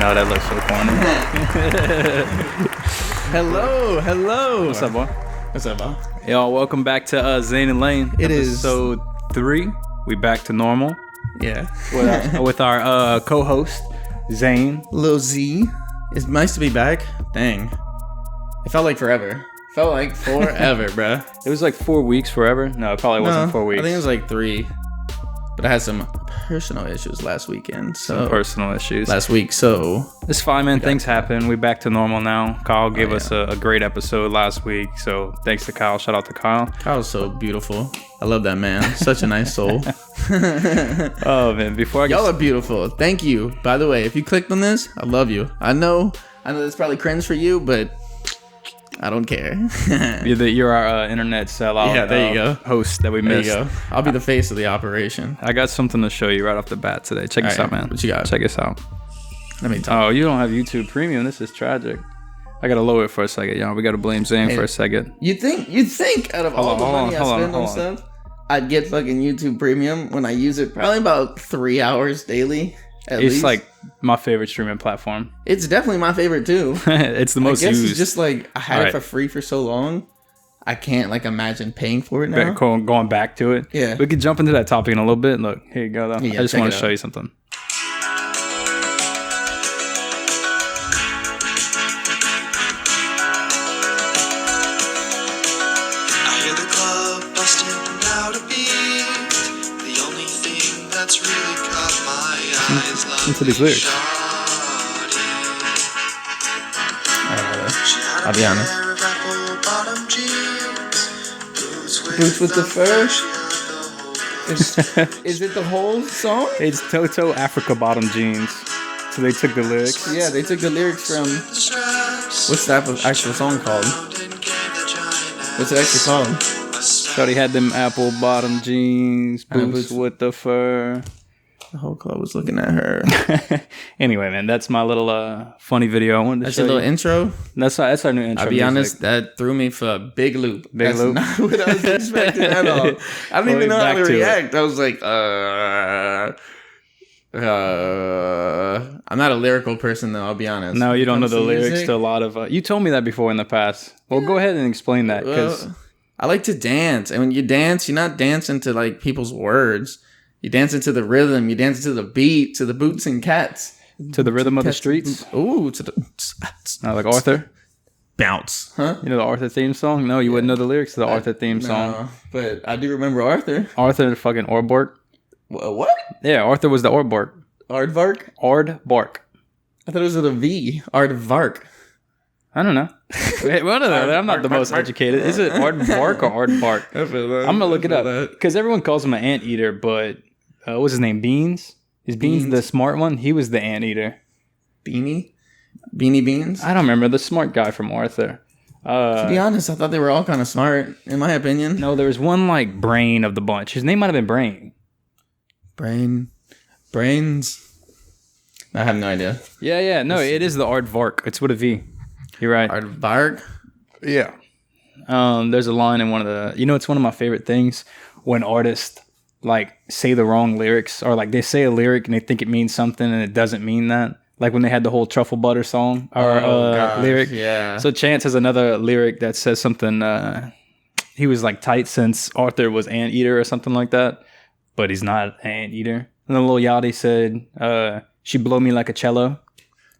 No, that looks so corny. Hello. What's up, boy? What's up, bro? Y'all, welcome back to ZANE and Lane. It is episode 3. We back to normal. Yeah. with our co-host, Zane. Lil Z. It's nice to be back. Dang. It felt like forever. Bruh. It was like 4 weeks forever. No, it probably wasn't 4 weeks. I think it was like 3. But I had some personal issues last weekend. Some personal issues. Last week, so... It's fine, man. Things happen. We back to normal now. Kyle gave us a great episode last week. So thanks to Kyle. Shout out to Kyle. Kyle's so beautiful. I love that man. Such a nice soul. Oh, man. Y'all are beautiful. Thank you. By the way, if you clicked on this, I love you. I know it's probably cringe for you, but... I don't care. You're our internet sellout. Yeah, there you go. Host that we missed. There you go. I'll be the face of the operation. I got something to show you right off the bat today. Check this out, man. What you got? Check this out. Let me talk. Oh, you don't have YouTube Premium. This is tragic. I gotta lower it for a second, y'all. We gotta blame Zane for a second. You think out of all the money I spend on stuff, I'd get fucking YouTube Premium when I use it probably about 3 hours daily. It's like my favorite streaming platform. It's definitely my favorite too. It's the most used. It's just like I had it for free for so long. I can't like imagine paying for it now. Going back to it. Yeah. We could jump into that topic in a little bit. Look, here you go though. Yeah, I just want to show you something. I hear the club busting out a beat. The only thing that's really caught my eyes. Listen to these lyrics. I'll be honest. Boots with the fur? Is it the whole song? It's Toto Africa Bottom Jeans. So they took the lyrics. Yeah, they took the lyrics from... What's that actual song called? What's it actually called? Shorty had them apple bottom jeans, boots with the fur. The whole club was looking at her. Anyway, man, that's my little funny video I wanted to show you. That's a little intro? That's our new intro. I'll be honest, that threw me for a big loop. That's loop? Not what I was expecting at all. I didn't even know how to react. I was like, I'm not a lyrical person, though, I'll be honest. No, you don't know the lyrics to a lot of... you told me that before in the past. Well, go ahead and explain that, because... I like to dance. And when you dance, you're not dancing to, like, people's words. You dance into the rhythm. You dance to the beat, to the boots and cats. To the rhythm of the streets? Ooh, to the... Not like Arthur? Bounce. Huh? You know the Arthur theme song? No, you wouldn't know the lyrics to the Arthur theme song. But I do remember Arthur. Arthur the fucking Aardvark. What? Yeah, Arthur was the Aardvark. Aardvark? Aardvark. I thought it was with a V. Aardvark. I don't know. I'm not the most educated. Is it Aardvark or Aardvark? I'm going to look it up. Because everyone calls him an anteater, but what's his name? Beans? Is Beans the smart one? He was the anteater. Beanie Beans? I don't remember. The smart guy from Arthur. To be honest, I thought they were all kind of smart, in my opinion. No, there was one like brain of the bunch. His name might have been Brain. Brains? I have no idea. Yeah. No, it is the Aardvark. It's with a V. You're right. Aardvark? Yeah. There's a line in one of the... You know, it's one of my favorite things when artists like say the wrong lyrics, or like they say a lyric and they think it means something and it doesn't mean that. Like when they had the whole truffle butter song or lyric. Yeah. So Chance has another lyric that says something. He was like tight since Arthur was anteater or something like that, but he's not anteater. And then Lil Yachty said, "She blow me like a cello."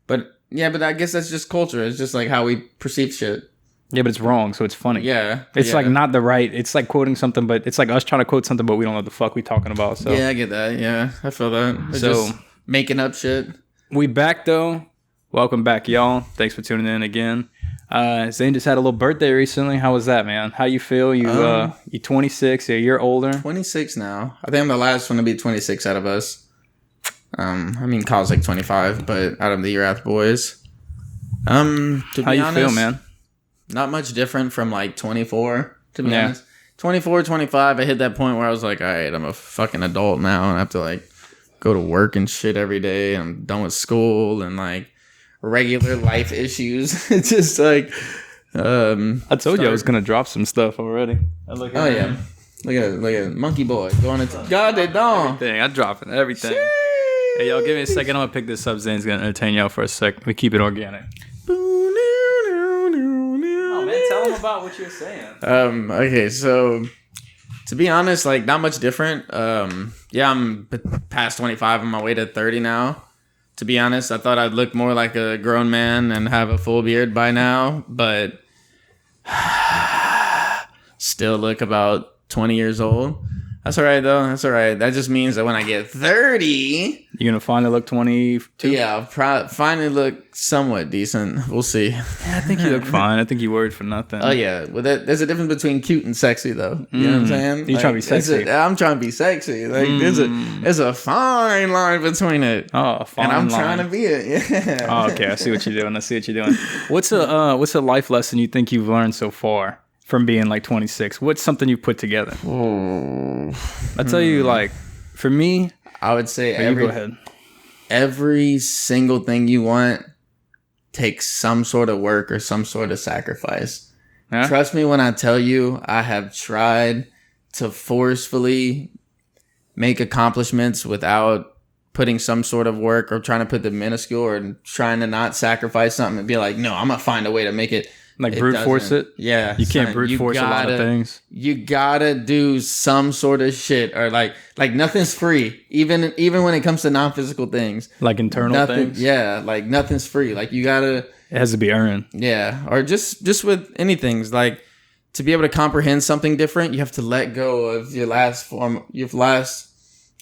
But I guess that's just culture. It's just like how we perceive shit. Yeah, but it's wrong, so it's funny. Yeah. It's like not the right... It's like quoting something, but it's like us trying to quote something, but we don't know what the fuck we talking about. So yeah, I get that. Yeah, I feel that. It's just making up shit. We back, though. Welcome back, y'all. Thanks for tuning in again. Zane just had a little birthday recently. How was that, man? How you feel? You 26, you're a year older. 26 now. I think I'm the last one to be 26 out of us. I mean, Kyle's like 25, but out of the Erath boys. To How be you honest, feel, man? Not much different from like 24, to be honest. 24, 25, I hit that point where I was like, all right, I'm a fucking adult now, and I have to like go to work and shit every day. I'm done with school and like regular life issues. It's just like... I told you I was going to drop some stuff already. Yeah. Look at Monkey Boy going into God they don't. Everything. I'm dropping everything. Hey, y'all, give me a second. I'm gonna pick this up. Zane's gonna entertain y'all for a sec. We keep it organic. Oh man, tell them about what you're saying. Okay, so to be honest, like not much different. Yeah, I'm past 25. I'm on my way to 30 now. To be honest, I thought I'd look more like a grown man and have a full beard by now, but still look about 20 years old. That's all right, though. That's all right. That just means that when I get 30... You're going to finally look 22? Yeah, I'll finally look somewhat decent. We'll see. Yeah, I think you look fine. I think you worried for nothing. Oh, yeah. Well, there's a difference between cute and sexy, though. You know what I'm saying? You're trying to be sexy. I'm trying to be sexy. Like, there's a fine line between it. Oh, a fine line. And I'm trying to be it. Yeah. Oh, okay. I see what you're doing. What's a life lesson you think you've learned so far from being like 26? What's something you put together? I'll tell you, like, for me... I would say go ahead. Every single thing you want takes some sort of work or some sort of sacrifice. Huh? Trust me when I tell you, I have tried to forcefully make accomplishments without putting some sort of work or trying to put the minuscule or trying to not sacrifice something and be like, no, I'm going to find a way to make it. Like brute force it? Yeah. You can't brute force a lot of things. You gotta do some sort of shit or like nothing's free. Even when it comes to non-physical things. Like internal things? Yeah. Like nothing's free. Like you gotta... It has to be earned. Yeah. Or just with anything. Like to be able to comprehend something different, you have to let go of your last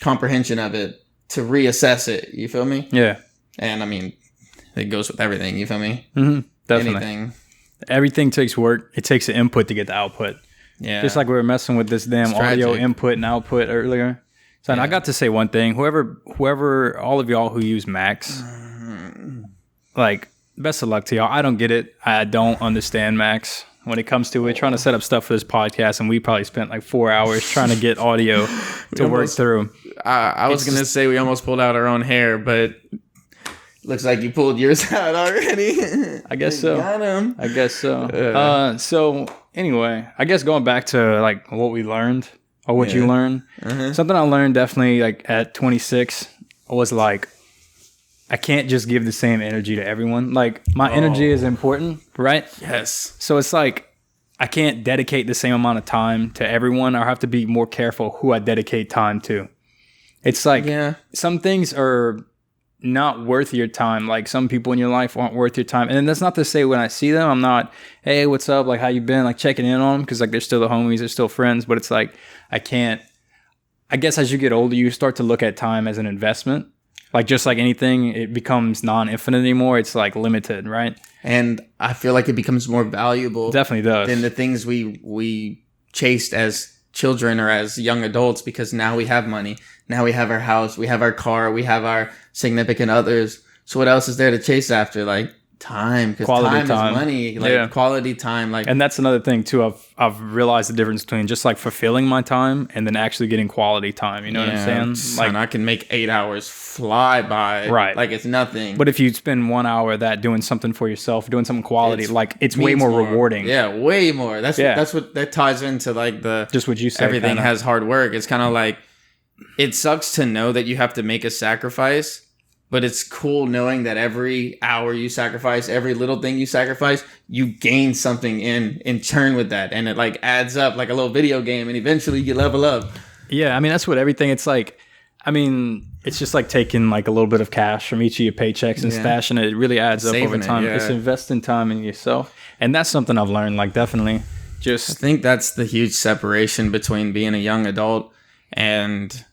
comprehension of it to reassess it. You feel me? Yeah. And I mean, it goes with everything. You feel me? Mm-hmm. Definitely. Anything. Everything takes work. It takes the input to get the output. Yeah. Just like we were messing with this damn audio input and output earlier. So I got to say one thing. Whoever, all of y'all who use Macs, like, best of luck to y'all. I don't get it. I don't understand Macs when it comes to it. Trying to set up stuff for this podcast, and we probably spent like 4 hours trying to get audio to work through. I was going to say we almost pulled out our own hair, but... Looks like you pulled yours out already. I guess so. Got him. I guess so. So anyway, I guess going back to like what we learned or what you learned, something I learned definitely like at 26 was like, I can't just give the same energy to everyone. Like my energy is important, right? Yes. So it's like, I can't dedicate the same amount of time to everyone. I have to be more careful who I dedicate time to. It's like some things are not worth your time. Like some people in your life aren't worth your time. And then that's not to say when I see them, I'm not, hey, what's up? Like, how you been? Like checking in on them. Cause like they're still the homies, they're still friends, but it's like, I guess as you get older, you start to look at time as an investment. Like just like anything, it becomes non-infinite anymore. It's like limited, right? And I feel like it becomes more valuable. Definitely does. Than the things we chased as children or as young adults, because now we have money. Now we have our house, we have our car, we have our significant others. So what else is there to chase after? Like time, because time is money. Like quality time. Like, and that's another thing too. I've realized the difference between just like fulfilling my time and then actually getting quality time. You know what I'm saying? Like, I can make 8 hours fly by. Right. Like it's nothing. But if you spend 1 hour of that doing something for yourself, doing something quality, it's way more rewarding. Yeah, way more. That's what that ties into like the just what you said. Everything kinda has hard work. It's kind of like, it sucks to know that you have to make a sacrifice, but it's cool knowing that every hour you sacrifice, every little thing you sacrifice, you gain something in turn with that. And it like adds up like a little video game, and eventually you level up. Yeah, I mean, that's what everything, it's like, I mean, it's just like taking like a little bit of cash from each of your paychecks and stashing it. It really adds up over time. It's investing time in yourself. And that's something I've learned, like definitely just... I think that's the huge separation between being a young adult and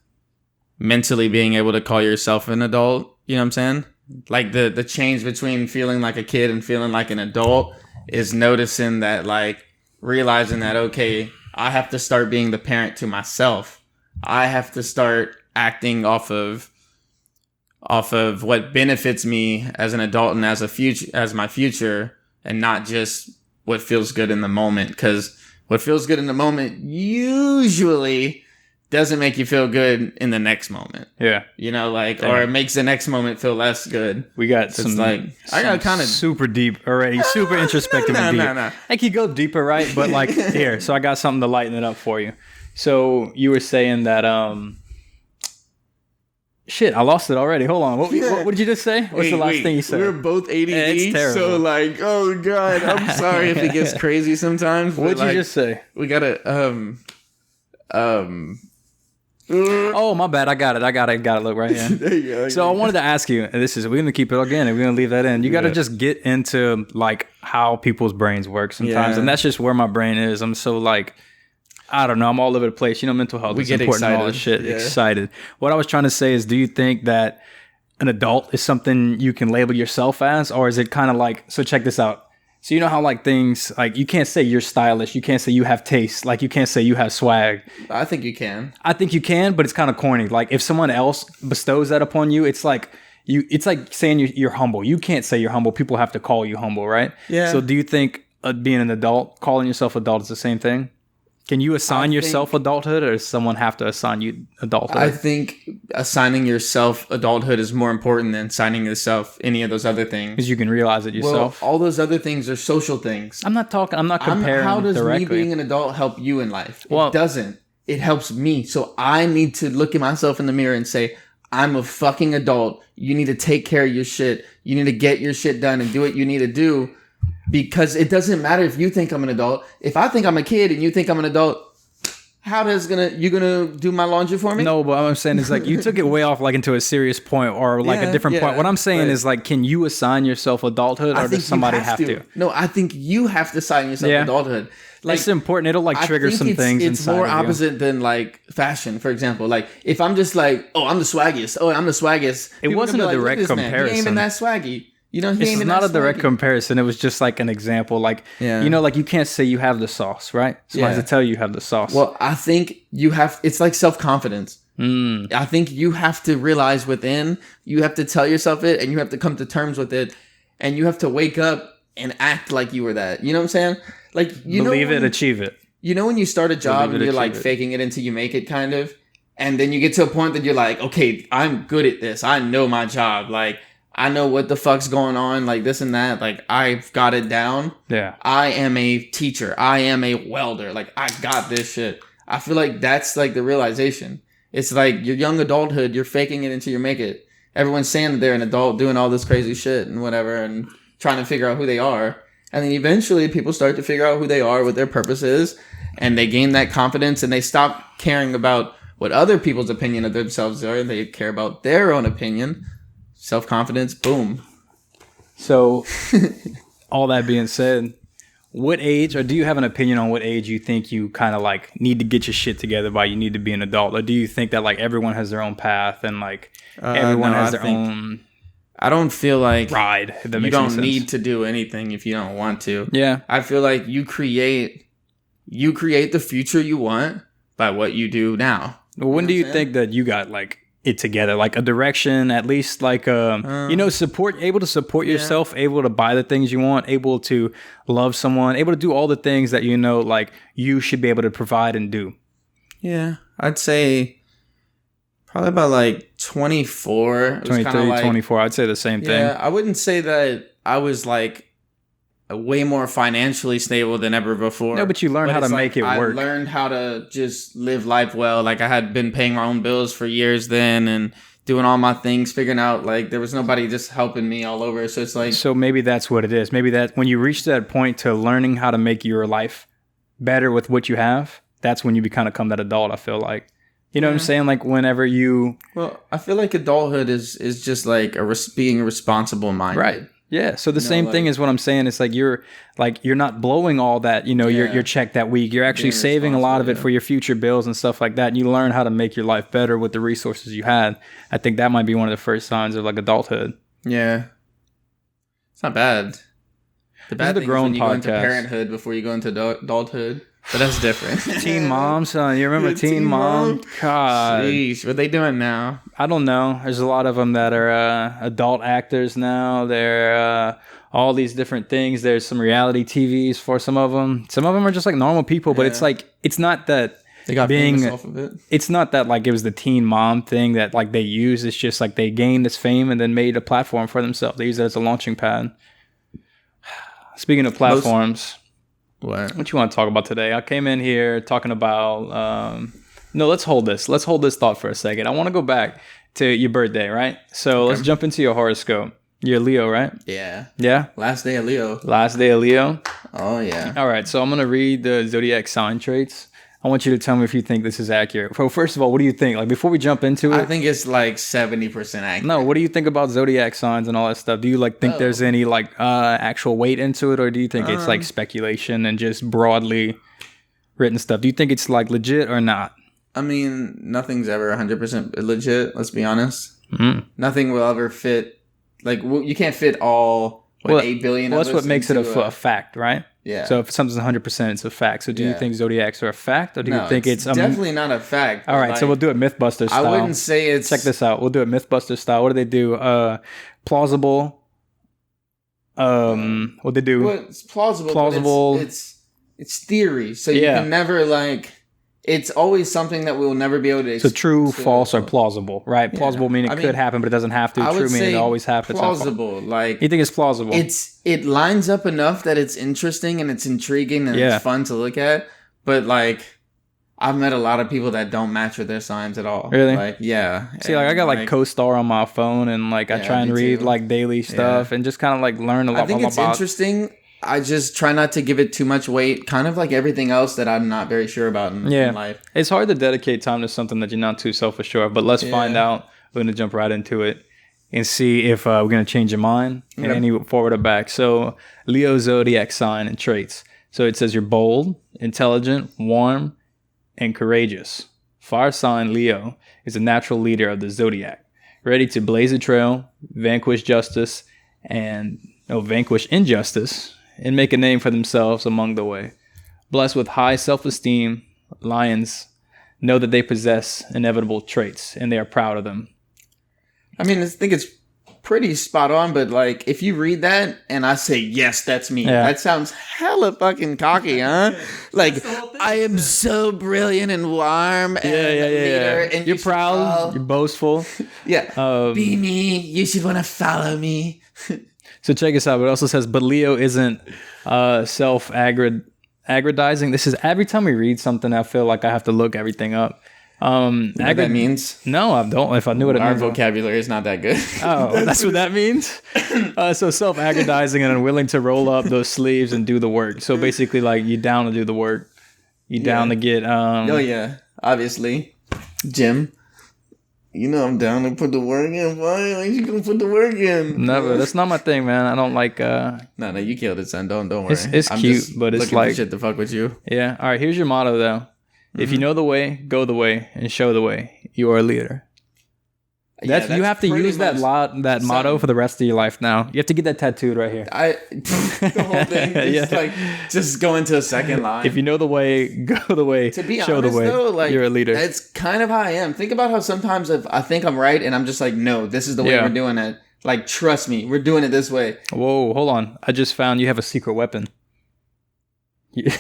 mentally being able to call yourself an adult. You know what I'm saying? Like the change between feeling like a kid and feeling like an adult is noticing that, like realizing that, okay, I have to start being the parent to myself. I have to start acting off of what benefits me as an adult and as my future, and not just what feels good in the moment. Because what feels good in the moment usually doesn't make you feel good in the next moment. Yeah. You know, like, or it makes the next moment feel less good. We got some, like, I got kind of super deep already, super introspective and deep. I could go deeper, right? But like, here, so I got something to lighten it up for you. So you were saying that, Shit, I lost it already. Hold on. What did you just say? What's the last thing you said? We're both ADD, it's terrible. so like, oh god, I'm sorry if it gets crazy sometimes. What'd you just say? We gotta Oh, my bad. I got it. Look right here. There you go. So I wanted to ask you, and we're gonna keep it again, and we're gonna leave that in. You got to just get into like how people's brains work sometimes, and that's just where my brain is. I'm so like, I don't know. I'm all over the place. You know, mental health is important and all this shit. Yeah. Excited. What I was trying to say is, do you think that an adult is something you can label yourself as, or is it kind of like? So check this out. So you know how like things like you can't say you're stylish, you can't say you have taste, like you can't say you have swag. I think you can. I think you can, but it's kind of corny. Like if someone else bestows that upon you, it's like saying you're humble. You can't say you're humble. People have to call you humble, right? Yeah. So do you think being an adult, calling yourself adult, is the same thing? Can you assign yourself adulthood, or does someone have to assign you adulthood? I think assigning yourself adulthood is more important than assigning yourself any of those other things. Because you can realize it yourself. Well, all those other things are social things. I'm not comparing how does directly. Me being an adult help you in life? It doesn't. It helps me. So I need to look at myself in the mirror and say, I'm a fucking adult. You need to take care of your shit. You need to get your shit done and do what you need to do. Because it doesn't matter if you think I'm an adult. If I think I'm a kid and you think I'm an adult, you gonna do my laundry for me? No, but what I'm saying is like you took it way off like into a serious point or like a different point. What I'm saying is like, can you assign yourself adulthood, or does somebody have to? No, I think you have to assign yourself adulthood. Like, it's important. It'll like trigger some things. It's more opposite than like fashion, for example. Like if I'm just like, oh, I'm the swaggiest. Oh, I'm the swaggiest. It wasn't a direct comparison. He ain't even that swaggy. You know, it's not a direct comparison. It was just like an example. Like, you know, like you can't say you have the sauce, right? Somebody has to tell you have the sauce. Well, I think it's like self-confidence. I think you have to realize within, you have to tell yourself it, and you have to come to terms with it, and you have to wake up and act like you were that. You know what I'm saying? Like, believe it, achieve it. You know when you start a job and you're like faking it until you make it, kind of, and then you get to a point that you're like, okay, I'm good at this. I know my job. Like, I know what the fuck's going on, like this and that. Like, I've got it down. Yeah. I am a teacher. I am a welder. Like, I got this shit. I feel like that's like the realization. It's like your young adulthood, you're faking it until you make it. Everyone's saying that they're an adult doing all this crazy shit and whatever and trying to figure out who they are. And then eventually people start to figure out who they are, what their purpose is, and they gain that confidence and they stop caring about what other people's opinion of themselves are. They care about their own opinion. Self-confidence, boom. So, all that being said, what age, or do you have an opinion on what age you think you kind of like need to get your shit together by, you need to be an adult? Or do you think that like everyone has their own path and like everyone has their own... I don't feel like ride, if that you makes don't sense. Need to do anything if you don't want to. Yeah. I feel like you create the future you want by what you do now. Well, when do you think that you got like it together, like a direction, at least like able to support yourself, able to buy the things you want, able to love someone, able to do all the things that you know like you should be able to provide and do? Yeah, I'd say probably about like 24. 23, like, 24. I'd say the same thing. Yeah, I wouldn't say that I was like way more financially stable than ever before. No, but you learned how to make it work. I learned how to just live life well. Like I had been paying my own bills for years then and doing all my things, figuring out like there was nobody just helping me all over. So it's like... So maybe that's what it is. Maybe that when you reach that point to learning how to make your life better with what you have, that's when you kind of become that adult, I feel like. You know what I'm saying? Like whenever you... Well, I feel like adulthood is just like being a responsible mind. Right. Yeah. So the same thing is what I'm saying. It's like you're not blowing all that, your check that week. You're actually saving a lot of it for your future bills and stuff like that. And you learn how to make your life better with the resources you had. I think that might be one of the first signs of like adulthood. Yeah. It's not bad. The bad thing is when you go into parenthood before you go into adulthood. But that's different. Teen Mom, son. You remember Teen Mom? God. Sheesh, what are they doing now? I don't know. There's a lot of them that are adult actors now. They're all these different things. There's some reality TVs for some of them. Some of them are just like normal people, but it's like, it's not that they got famous off of it. It's not that like it was the Teen Mom thing that like they use. It's just like they gained this fame and then made a platform for themselves. They use it as a launching pad. Speaking of platforms... What you want to talk about today? I came in here talking about... no, let's hold this. Let's hold this thought for a second. I want to go back to your birthday, right? So let's jump into your horoscope. You're Leo, right? Yeah. Yeah? Last day of Leo. Last day of Leo. Oh, yeah. All right, so I'm going to read the Zodiac sign traits. I want you to tell me if you think this is accurate. So first of all, what do you think? Like, before we jump into it. I think it's like 70% accurate. No, what do you think about Zodiac signs and all that stuff? Do you like think there's any like actual weight into it, or do you think it's like speculation and just broadly written stuff? Do you think it's like legit or not? I mean, nothing's ever 100% legit, let's be honest. Mm-hmm. Nothing will ever fit. Like, you can't fit all 8 billion well, of that's what makes it a fact, right? Yeah. So if something's 100%, it's a fact. So do you think Zodiacs are a fact, or do you think it's definitely not a fact? All right, like, so we'll do it Mythbuster style. I wouldn't say it's... Check this out. We'll do it Mythbuster style. What do they do? Plausible. What they do? Well, it's plausible. Plausible. It's theory. So you can never like... It's always something that we will never be able to... So true, false, or plausible, right? Yeah. Plausible meaning it could happen, but it doesn't have to. True meaning it always happens. Plausible. Like, you think it's plausible? It lines up enough that it's interesting and it's intriguing and it's fun to look at. But like, I've met a lot of people that don't match with their signs at all. Really? Like, yeah. See, like I got like CoStar on my phone, and like I try and read like daily stuff and just kind of like learn a lot. I think it's interesting. I just try not to give it too much weight, kind of like everything else that I'm not very sure about in life. It's hard to dedicate time to something that you're not too self-assured, but let's find out. We're going to jump right into it and see if we're going to change your mind and any forward or back. So Leo Zodiac sign and traits. So it says you're bold, intelligent, warm, and courageous. Fire sign Leo is a natural leader of the Zodiac, ready to blaze a trail, vanquish injustice, and make a name for themselves among the way. Blessed with high self-esteem, lions know that they possess inevitable traits, and they are proud of them. I mean, I think it's pretty spot on, but like, if you read that and I say, yes, that's me, that sounds hella fucking cocky, huh? Like, I am so brilliant and warm and leader, and you're proud, you're boastful. Be me, you should want to follow me. So check this out. It also says, but Leo isn't self-aggrandizing. This is every time we read something, I feel like I have to look everything up. You know what that means? No, I don't. If I knew what it meant. Our vocabulary is not that good. Oh, that's what that means? So self-aggrandizing and unwilling to roll up those sleeves and do the work. So basically, like, you down to do the work. You down to get... oh, yeah. Obviously. Jim. You know I'm down to put the work in. Why ain't you gonna put the work in? Never. That's not my thing, man. I don't like... No, you killed it, son. Don't worry. It's cute, but it's like... for shit to fuck with you. Yeah. All right, here's your motto, though. Mm-hmm. If you know the way, go the way, and show the way. You are a leader. That's you have to use that motto for the rest of your life now. You have to get that tattooed right here. The whole thing. Just go into a second line. If you know the way, go the way. To be show honest, the way. Though, like, you're a leader. That's kind of how I am. Think about how sometimes if I think I'm right and I'm just like, no, this is the way we're doing it. Like, trust me, we're doing it this way. Whoa, hold on. I just found you have a secret weapon. You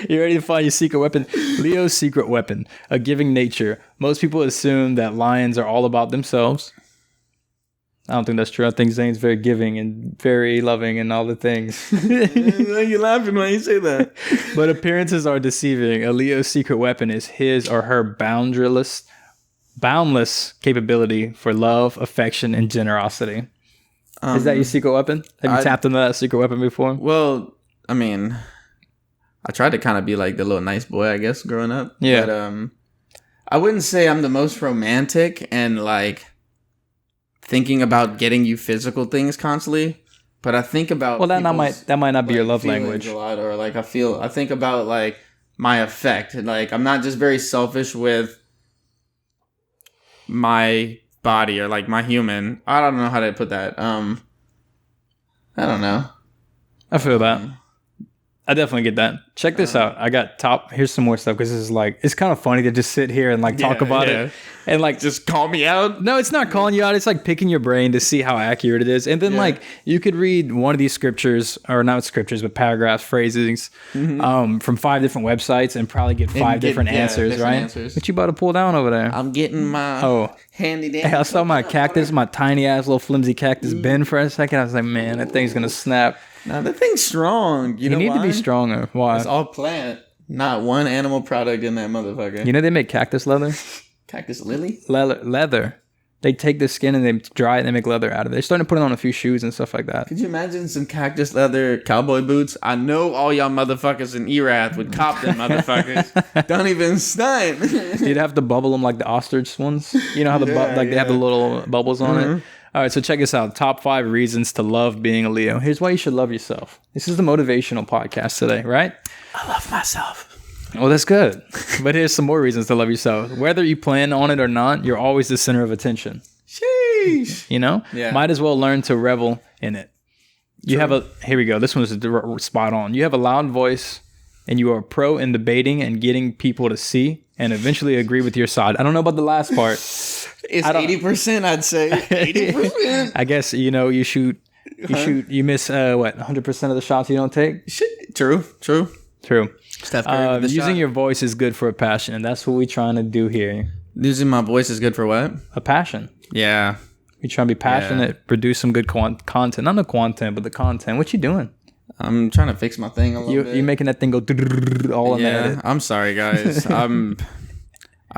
ready to find your secret weapon? Leo's secret weapon, a giving nature. Most people assume that lions are all about themselves. I don't think that's true. I think Zane's very giving and very loving and all the things. You're laughing when you say that. But appearances are deceiving. A Leo's secret weapon is his or her boundless capability for love, affection, and generosity. Is that your secret weapon? Have you tapped into that secret weapon before? Well, I mean, I tried to kind of be like the little nice boy, I guess, growing up. Yeah. But I wouldn't say I'm the most romantic and like thinking about getting you physical things constantly. But I think about that might not be your love language a lot, or like I think about like my affect. Like, I'm not just very selfish with my body or like my human. I don't know how to put that. I don't know. I feel that. I definitely get that. Check this out. I got here's some more stuff, because this is like, it's kind of funny to just sit here and like talk about it and like just call me out. No, it's not calling you out. It's like picking your brain to see how accurate it is. And then like you could read one of these scriptures, or not scriptures, but paragraphs, phrasings from 5 different websites and probably get 5 different answers, right? What you about to pull down over there? I'm getting my handy dandy. Hey, I saw my cactus, my tiny ass little flimsy cactus bend for a second. I was like, man, that thing's gonna snap. No, that thing's strong. You know need why? To be stronger. Why? It's all plant. Not one animal product in that motherfucker. You know they make cactus leather? Cactus lily? Leather. They take the skin and they dry it and they make leather out of it. They're starting to put it on a few shoes and stuff like that. Could you imagine some cactus leather cowboy boots? I know all y'all motherfuckers in Erath would cop them motherfuckers. Don't even stunt. You'd have to bubble them like the ostrich ones. You know how they have the little bubbles on it? All right, so check this out. Top 5 reasons to love being a Leo. Here's why you should love yourself. This is the motivational podcast today, right? I love myself. Well, that's good. But here's some more reasons to love yourself. Whether you plan on it or not, you're always the center of attention. Sheesh. You know? Yeah. Might as well learn to revel in it. You have here we go. This one's spot on. You have a loud voice and you are a pro in debating and getting people to see and eventually agree with your side. I don't know about the last part. It's 80%, I'd say. 80%. I guess, you miss 100% of the shots you don't take. Shit. True. Steph Curry with the using shot. your voice is good for a passion, and that's what we're trying to do here. Using my voice is good for what? A passion. Yeah. We're trying to be passionate, produce some good content. Not the content, but the content. What you doing? I'm trying to fix my thing a little bit. You making that thing go all in there. Yeah, I'm sorry, guys. I'm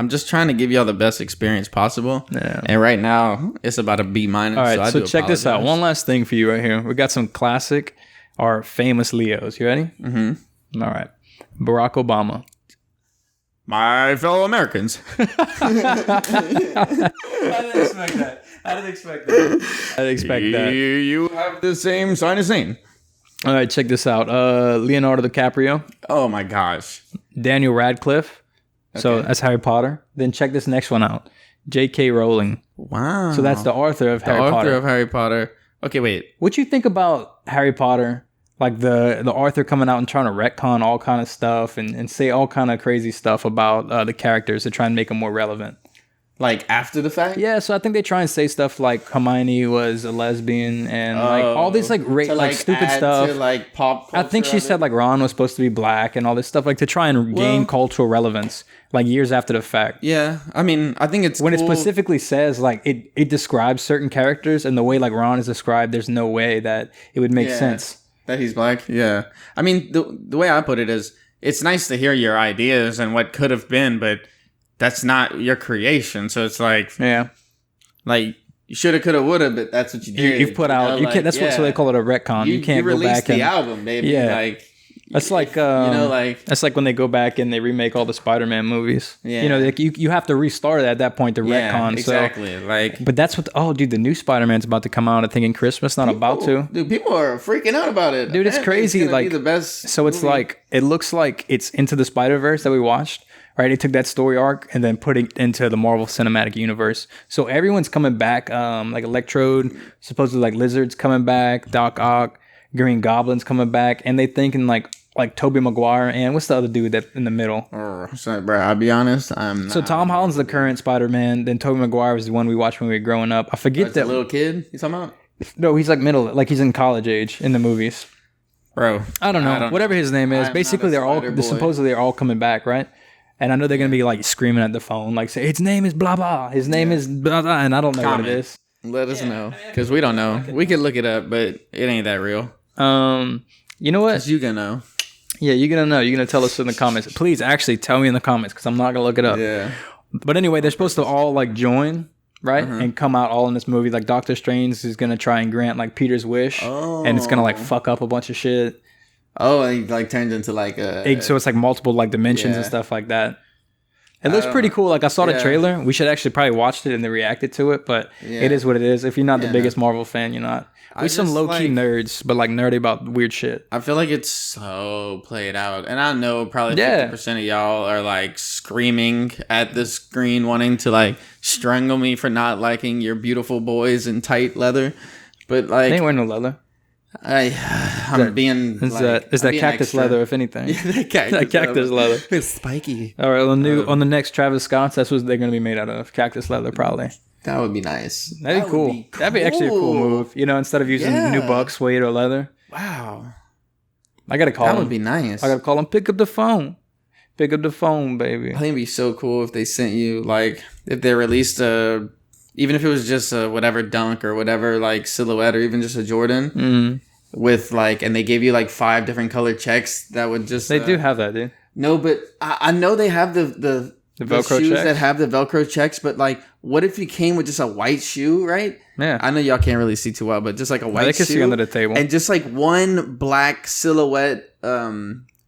just trying to give y'all the best experience possible. Yeah. And right now, it's about a B-. All right, so check this out. One last thing for you right here. We got some classic or famous Leos. You ready? Mm-hmm. All right. Barack Obama. My fellow Americans. I didn't expect that. You have the same sign as ZANE. All right, check this out. Leonardo DiCaprio. Oh my gosh. Daniel Radcliffe. Okay. So that's Harry Potter. Then check this next one out. J.K. Rowling. Wow. So that's the author of Harry Potter. The author of Harry Potter. Okay, wait. What you think about Harry Potter? Like the author coming out and trying to retcon all kind of stuff and say all kind of crazy stuff about the characters to try and make them more relevant. Like after the fact? Yeah, so I think they try and say stuff like Hermione was a lesbian and like all this like stupid stuff. To, like pop culture. I think she said like Ron was supposed to be black and all this stuff like to try and gain cultural relevance like years after the fact. Yeah, I mean, I think it's when cool. It specifically says like it describes certain characters and the way like Ron is described, there's no way that it would make sense. That he's black? Yeah. I mean, the way I put it is, it's nice to hear your ideas and what could have been, but that's not your creation. So it's like... Yeah. Like, you shoulda, coulda, woulda, but that's what you did. You've put out... You can't, that's what so they call it a retcon. You can't go back and... the album, baby. Yeah. Like... That's like that's like when they go back and they remake all the Spider-Man movies. Yeah, like you have to restart it at that point to retcon. Exactly. So, but that's what. Dude, the new Spider-Man's about to come out. I think in Christmas, about to. Dude, people are freaking out about it. Dude, it's crazy. It's like be the best. So it's like it looks like it's Into the Spider-Verse that we watched. Right, they took that story arc and then put it into the Marvel Cinematic Universe. So everyone's coming back. Like Electrode, supposedly like Lizard's coming back. Doc Ock, Green Goblin's coming back, and they thinking like Tobey Maguire and what's the other dude that in the middle? Sorry, bro. I'll be honest. I'm not. So Tom Holland's the current Spider-Man. Then Tobey Maguire was the one we watched when we were growing up. I forget that little kid. You talking about? No, he's like middle, like he's in college age in the movies. Bro, I don't know. Whatever his name is. Basically, supposedly they're all coming back, right? And I know they're gonna be like screaming at the phone, like say his name is blah blah. His name is blah blah, and I don't know what it is. Let us know because we don't know. We could look it up, but it ain't that real. You know what? 'Cause you gonna know. Yeah, you're going to know. You're going to tell us in the comments. Please actually tell me in the comments because I'm not going to look it up. Yeah. But anyway, they're supposed to all like join, right? And come out all in this movie. Like Doctor Strange is going to try and grant like Peter's wish. And it's going to like fuck up a bunch of shit. Oh, and it like turns into like a... So it's like multiple like dimensions and stuff like that. It looks pretty cool. Like I saw the trailer. We should actually probably watched it and then reacted to it. But it is what it is. If you're not the biggest Marvel fan, you're not. We're some low-key nerds, but like nerdy about weird shit. I feel like it's so played out. And I know probably 50% of y'all are like screaming at the screen wanting to like strangle me for not liking your beautiful boys in tight leather. But like... They ain't wearing no leather. I'm being... Is that cactus extra. leather, if anything? Yeah, cactus leather. It's spiky. All right, on the next Travis Scott's, that's what they're going to be made out of. Cactus leather, probably. That would be nice. That'd be cool. That'd be actually a cool move. Instead of using nubuck, suede, or leather. Wow. I got to call him. That would be nice. I got to call him. Pick up the phone. Pick up the phone, baby. I think it'd be so cool if they sent you, like, if they released even if it was just a whatever dunk or whatever, like, silhouette or even just a Jordan with, like, and they gave you, like, 5 different color checks that would just... They do have that, dude. No, but I know they have the The Velcro shoes checks? that have the Velcro checks, but like, what if you came with just a white shoe, right? Yeah. I know y'all can't really see too well, but just like a white They can shoe see under the table. and just like one black silhouette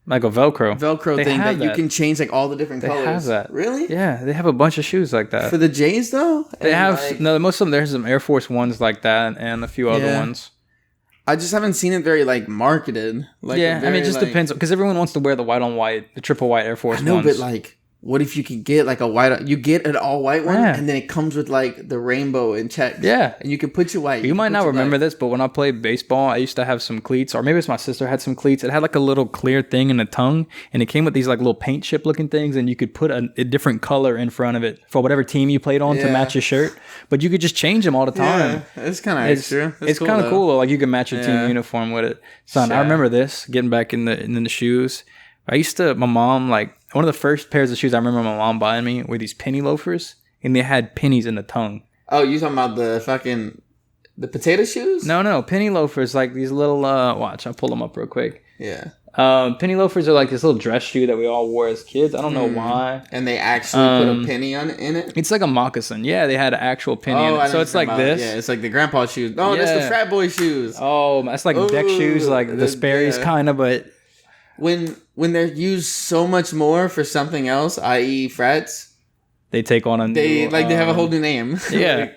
Like a Velcro. They thing have that you can change like all the different They colors. have that. Really? Yeah, they have a bunch of shoes like that. For the Jays though? They And, have like, no. Most of them. There's some Air Force Ones like that, and a few other Yeah. ones. I just haven't seen it very like marketed. Like Yeah, I mean, it just like, depends because everyone wants to wear the white on white, the triple white Air Force I know, Ones. but like, what if you could get like a white? You get an all white one, Yeah. and then it comes with like the rainbow and checks. Yeah. and you can put your white. You might put not your remember black. this, but when I played baseball, I used to have some cleats, or maybe it's my sister had some cleats. It had like a little clear thing in the tongue, and it came with these like little paint chip looking things, and you could put a different color in front of it for whatever team you played on to Yeah. match your shirt. But you could just change them all the time. Yeah, it's kind of It's extra. it's kind of cool though. Like you can match your Yeah. team uniform with it. Son, I Shaq. remember this getting back in the shoes. I used to my mom like one of the first pairs of shoes I remember my mom buying me were these penny loafers, and they had pennies in the tongue. Oh, you talking about the potato shoes? No, penny loafers like these little. Watch, I'll pull them up real quick. Yeah, Penny loafers are like this little dress shoe that we all wore as kids. I don't know why. and they actually put a penny in it. It's like a moccasin. Yeah, they had an actual penny in I it. So know it's what like you're talking about. this. Yeah, it's like the grandpa shoes. Oh, that's the Yeah. frat boy shoes. Oh, that's like deck shoes, like the Sperry's yeah. kind of, but When they're used so much more for something else, i.e., frats, they take on a new... they have a whole new name. Yeah.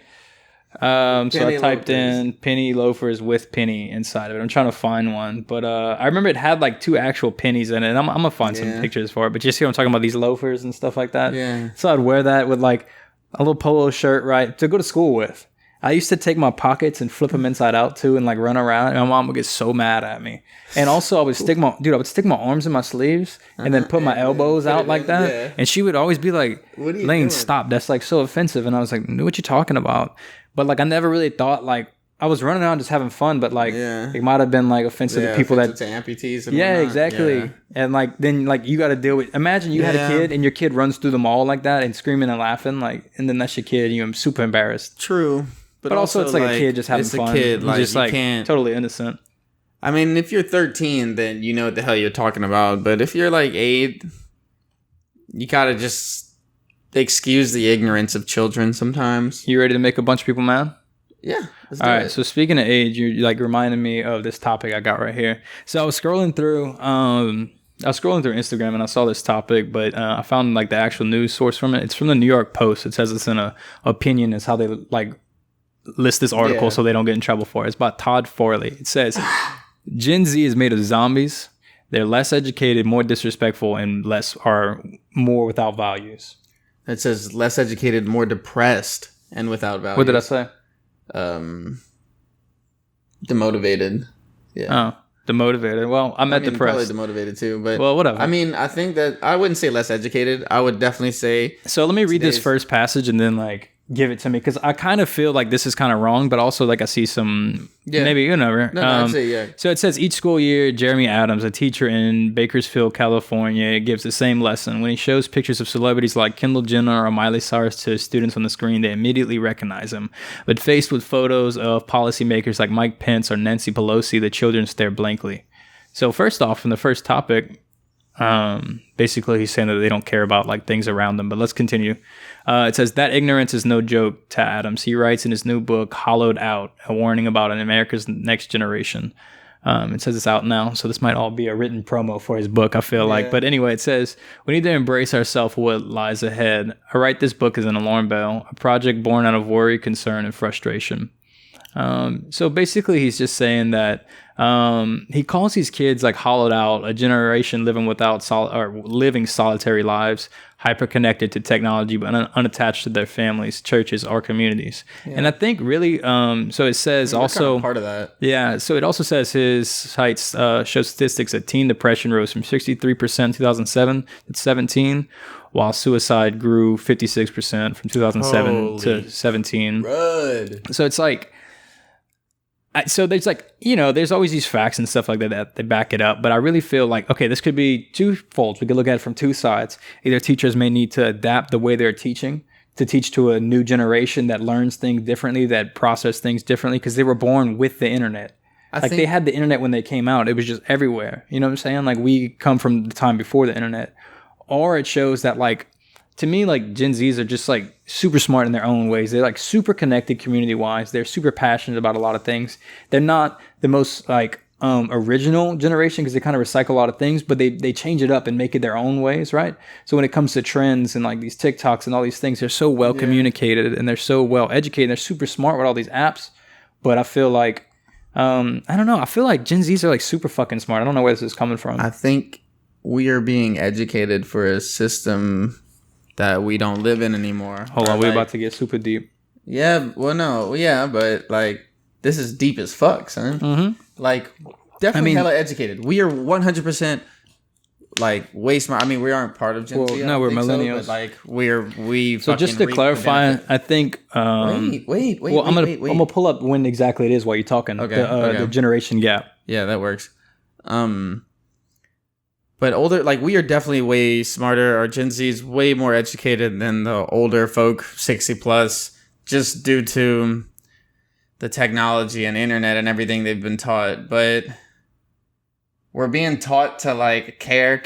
So I Penny typed loafers. in penny loafers with penny inside of it. I'm trying to find one, but I remember it had like 2 actual pennies in it. And I'm gonna find some Yeah. pictures for it. But you see what I'm talking about? These loafers and stuff like that. Yeah. So I'd wear that with like a little polo shirt, right, to go to school with. I used to take my pockets and flip them inside out too, and like run around. And my mom would get so mad at me. And also, I would stick my arms in my sleeves and then put my elbows out like that. yeah. And she would always be like, What are you "Lane, doing?" stop! That's like so offensive." And I was like, "What you talking about?" But like, I never really thought like I was running around just having fun, but like Yeah. it might have been like offensive to people that. to amputees. And Yeah, whatnot. exactly. Yeah. And like then like you got to deal with. Imagine you had a Yeah. kid and your kid runs through the mall like that and screaming and laughing like, and then that's your kid. And you're super embarrassed. True. But also, it's like a kid just having it's fun. a kid. You're Like, just you like can't. totally innocent. I mean, if you're 13, then you know what the hell you're talking about. But if you're like 8, you gotta just excuse the ignorance of children sometimes. You ready to make a bunch of people mad? Yeah. Let's All right. So speaking of age, you like reminded me of this topic I got right here. So I was scrolling through. Instagram and I saw this topic, but I found like the actual news source from it. It's from the New York Post. It says it's in a opinion is how they like list this article Yeah. so they don't get in trouble for it. It's by Todd Forley. It says Gen Z is made of zombies. They're less educated, more disrespectful, and more without values. It says less educated, more depressed, and without value. What did I say? Demotivated. Yeah. Oh, demotivated. Well, I meant depressed. Probably demotivated too, but Well, whatever. I mean, I think that I wouldn't say less educated. I would definitely say So let me read this Today's- first passage and then like give it to me because I kind of feel like this is kind of wrong, but also like I see some maybe you never. No, I'd say yeah. So it says each school year, Jeremy Adams, a teacher in Bakersfield, California, gives the same lesson. When he shows pictures of celebrities like Kendall Jenner or Miley Cyrus to students on the screen, they immediately recognize him. But faced with photos of policymakers like Mike Pence or Nancy Pelosi, the children stare blankly. So first off, from the first topic, basically he's saying that they don't care about like things around them, but let's continue. It says that ignorance is no joke to Adams. He writes in his new book, Hollowed Out, a warning about an America's next generation. It says it's out now, so this might all be a written promo for his book, I feel like. But anyway, it says, we need to embrace ourselves for what lies ahead. I write this book as an alarm bell, a project born out of worry, concern, and frustration. So basically he's just saying that he calls these kids like hollowed out, a generation living living solitary lives, hyper connected to technology but unattached to their families, churches, or communities. And I think really, so it says also kind of part of that. Yeah, so it also says his sites show statistics that teen depression rose from 63% in 2007 to 17, while suicide grew 56% from 2007 to 17. Rud. So it's like, so there's like, there's always these facts and stuff like that they back it up. But I really feel like, okay, this could be twofold. We could look at it from two sides. Either teachers may need to adapt the way they're teaching to teach to a new generation that learns things differently, that process things differently, because they were born with the internet. They had the internet when they came out. It was just everywhere. You know what I'm saying? Like we come from the time before the internet. Or it shows that like to me, like Gen Zs are just like super smart in their own ways. They're like super connected community wise. They're super passionate about a lot of things. They're not the most like original generation because they kind of recycle a lot of things, but they change it up and make it their own ways, right? So when it comes to trends and like these TikToks and all these things, they're so well communicated and they're so well educated. They're super smart with all these apps. But I feel like I don't know. I feel like Gen Zs are like super fucking smart. I don't know where this is coming from. I think we are being educated for a system that we don't live in anymore. Hold on, we're about to get super deep. Yeah, well, no, yeah, but like this is deep as fuck, son. Mm-hmm. Like, definitely hella educated. We are 100% like way smart. I mean, we aren't part of Gen Z. No, we're millennials. So, but like we. So just to clarify, I think. Wait. Well, I'm gonna pull up when exactly it is while you're talking. Okay. The generation gap. Yeah, that works. But older, like we are definitely way smarter. Our Gen Z is way more educated than the older folk, 60 plus, just due to the technology and internet and everything they've been taught. But we're being taught to like care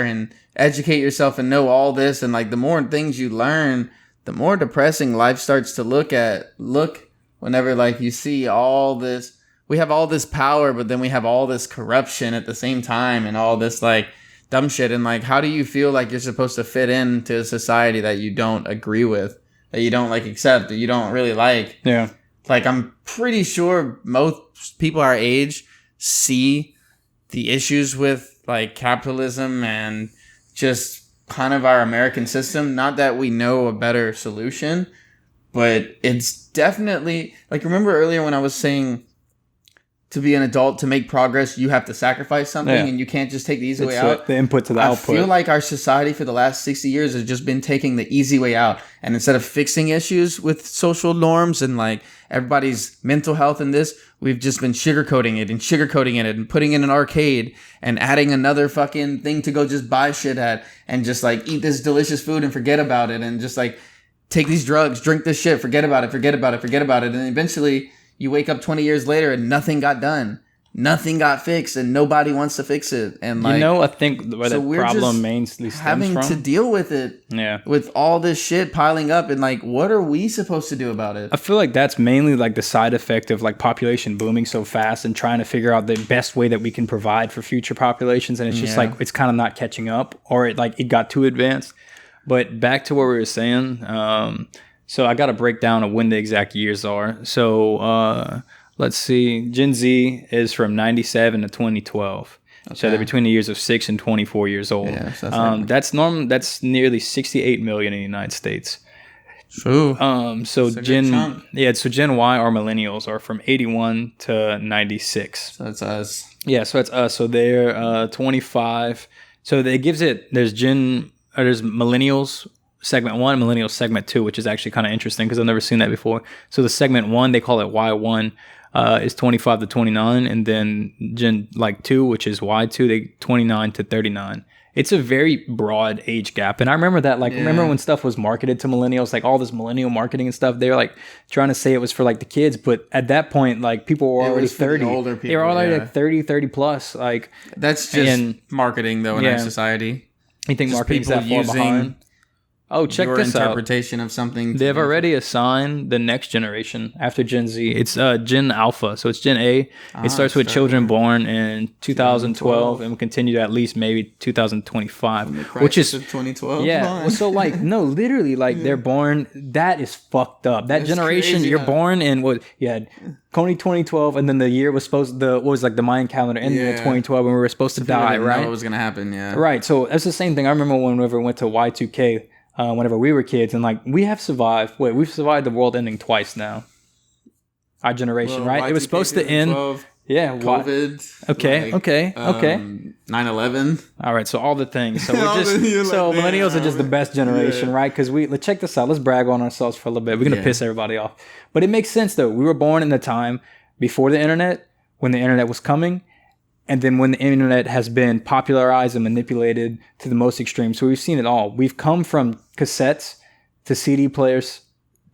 and educate yourself and know all this. And like the more things you learn, the more depressing life starts to look whenever like you see all this. We have all this power, but then we have all this corruption at the same time and all this like dumb shit. And like, how do you feel like you're supposed to fit into a society that you don't agree with, that you don't like accept, that you don't really like? Yeah. Like, I'm pretty sure most people our age see the issues with like capitalism and just kind of our American system. Not that we know a better solution, but it's definitely like, remember earlier when I was saying, to be an adult, to make progress, you have to sacrifice something, and you can't just take the easy way out. The input to the output. I feel like our society for the last 60 years has just been taking the easy way out. And instead of fixing issues with social norms and like everybody's mental health and this, we've just been sugarcoating it and putting in an arcade and adding another fucking thing to go just buy shit at and just like eat this delicious food and forget about it and just like take these drugs, drink this shit, forget about it. And then eventually you wake up 20 years later and nothing got done. Nothing got fixed and nobody wants to fix it. And like, I think where the problem mainly stems having to deal with it. Yeah. With all this shit piling up and like, what are we supposed to do about it? I feel like that's mainly like the side effect of like population booming so fast and trying to figure out the best way that we can provide for future populations. And it's just like, it's kind of not catching up, or it got too advanced. But back to what we were saying, so I got a breakdown of when the exact years are. So let's see. Gen Z is from 97 to 2012. Okay. So they're between the years of 6 and 24 years old. Yeah, so that's normal. That's nearly 68 million in the United States. True. So Gen Y or millennials are from 81 to 96. So that's us. Yeah, so that's us. So they're 25. So it gives it. There's millennials segment 1, millennials segment 2, which is actually kind of interesting because I've never seen that before. So the segment 1, they call it Y1, is 25 to 29, and then Gen 2, which is Y2, they 29 to 39. It's a very broad age gap, and I remember that. Remember when stuff was marketed to millennials, like all this millennial marketing and stuff. They were like trying to say it was for like the kids, but at that point, like people were already 30. Older people, they were already like 30 plus. Like that's just marketing, though, in our society. You think marketing's that far behind? Oh, check this out. Your interpretation of something. They've already assigned the next generation after Gen Z. It's Gen Alpha. So it's Gen A. It starts with children born in 2012 and will continue to at least maybe 2025. Which is 2012. Yeah. So literally, they're born. That is fucked up. That's generation, crazy, you're born in what? Yeah. 2012, and then the year was the Mayan calendar ended in 2012 when we were supposed to die, right? Know what was gonna happen, yeah. Right. So that's the same thing. I remember whenever we went to Y2K. Whenever we were kids, and we have survived. We've survived the world ending twice now. Our generation, right? It was supposed to end. Yeah, COVID. Okay. 9/11. All right, so all the things. So we're millennials are just the best generation, right? Because check this out. Let's brag on ourselves for a little bit. We're gonna piss everybody off, but it makes sense though. We were born in the time before the internet, when the internet was coming. And then when the internet has been popularized and manipulated to the most extreme. So we've seen it all. We've come from cassettes to CD players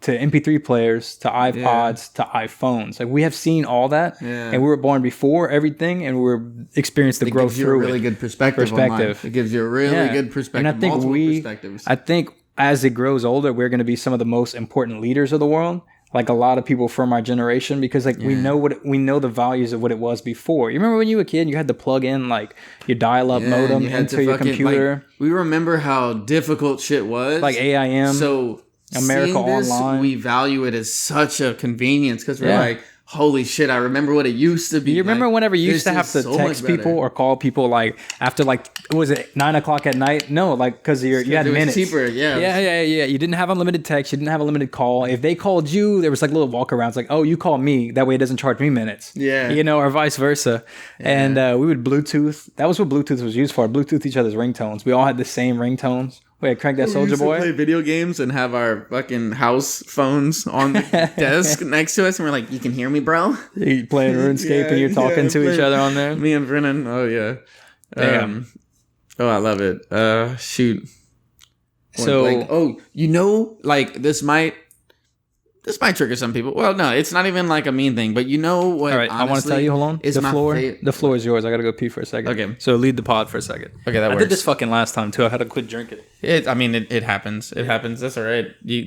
to MP3 players to iPods to iPhones. We have seen all that. Yeah. And we were born before everything, and we're experienced the growth through it. It gives you a really good perspective. It gives you a really good perspective. And I think perspectives. I think as it grows older, we're going to be some of the most important leaders of the world. Like a lot of people from our generation, because like we know the values of what it was before. You remember when you were a kid, you had to plug in like your dial-up modem into your computer. Like, we remember how difficult shit was. Like AIM. So America Online. We value it as such a convenience because we're like, holy shit, I remember what it used to be. You remember whenever you used to have to text people or call people like after like, was it 9 o'clock at night? No, like because you had minutes. Cheaper, Yeah. You didn't have unlimited text. You didn't have a limited call. If they called you, there was like little walkarounds like, oh, you call me. That way it doesn't charge me minutes. Yeah. You know, or vice versa. Yeah. And we would Bluetooth. That was what Bluetooth was used for. Bluetooth each other's ringtones. We all had the same ringtones. Wait, crank that Soldier Boy. We used to play video games and have our fucking house phones on the desk next to us, and we're like, "You can hear me, bro." You playing RuneScape and you're talking to each other on there. Me and Brennan. Oh yeah. Damn. I love it. Shoot. So, like, this might trigger some people. Well, no, it's not even like a mean thing, but you know what? All right, I want to tell you. Hold on. The floor is yours. I gotta go pee for a second. Okay. So lead the pod for a second. Okay, that works. I did this fucking last time too. I had to quit drinking. It happens. It happens. That's all right.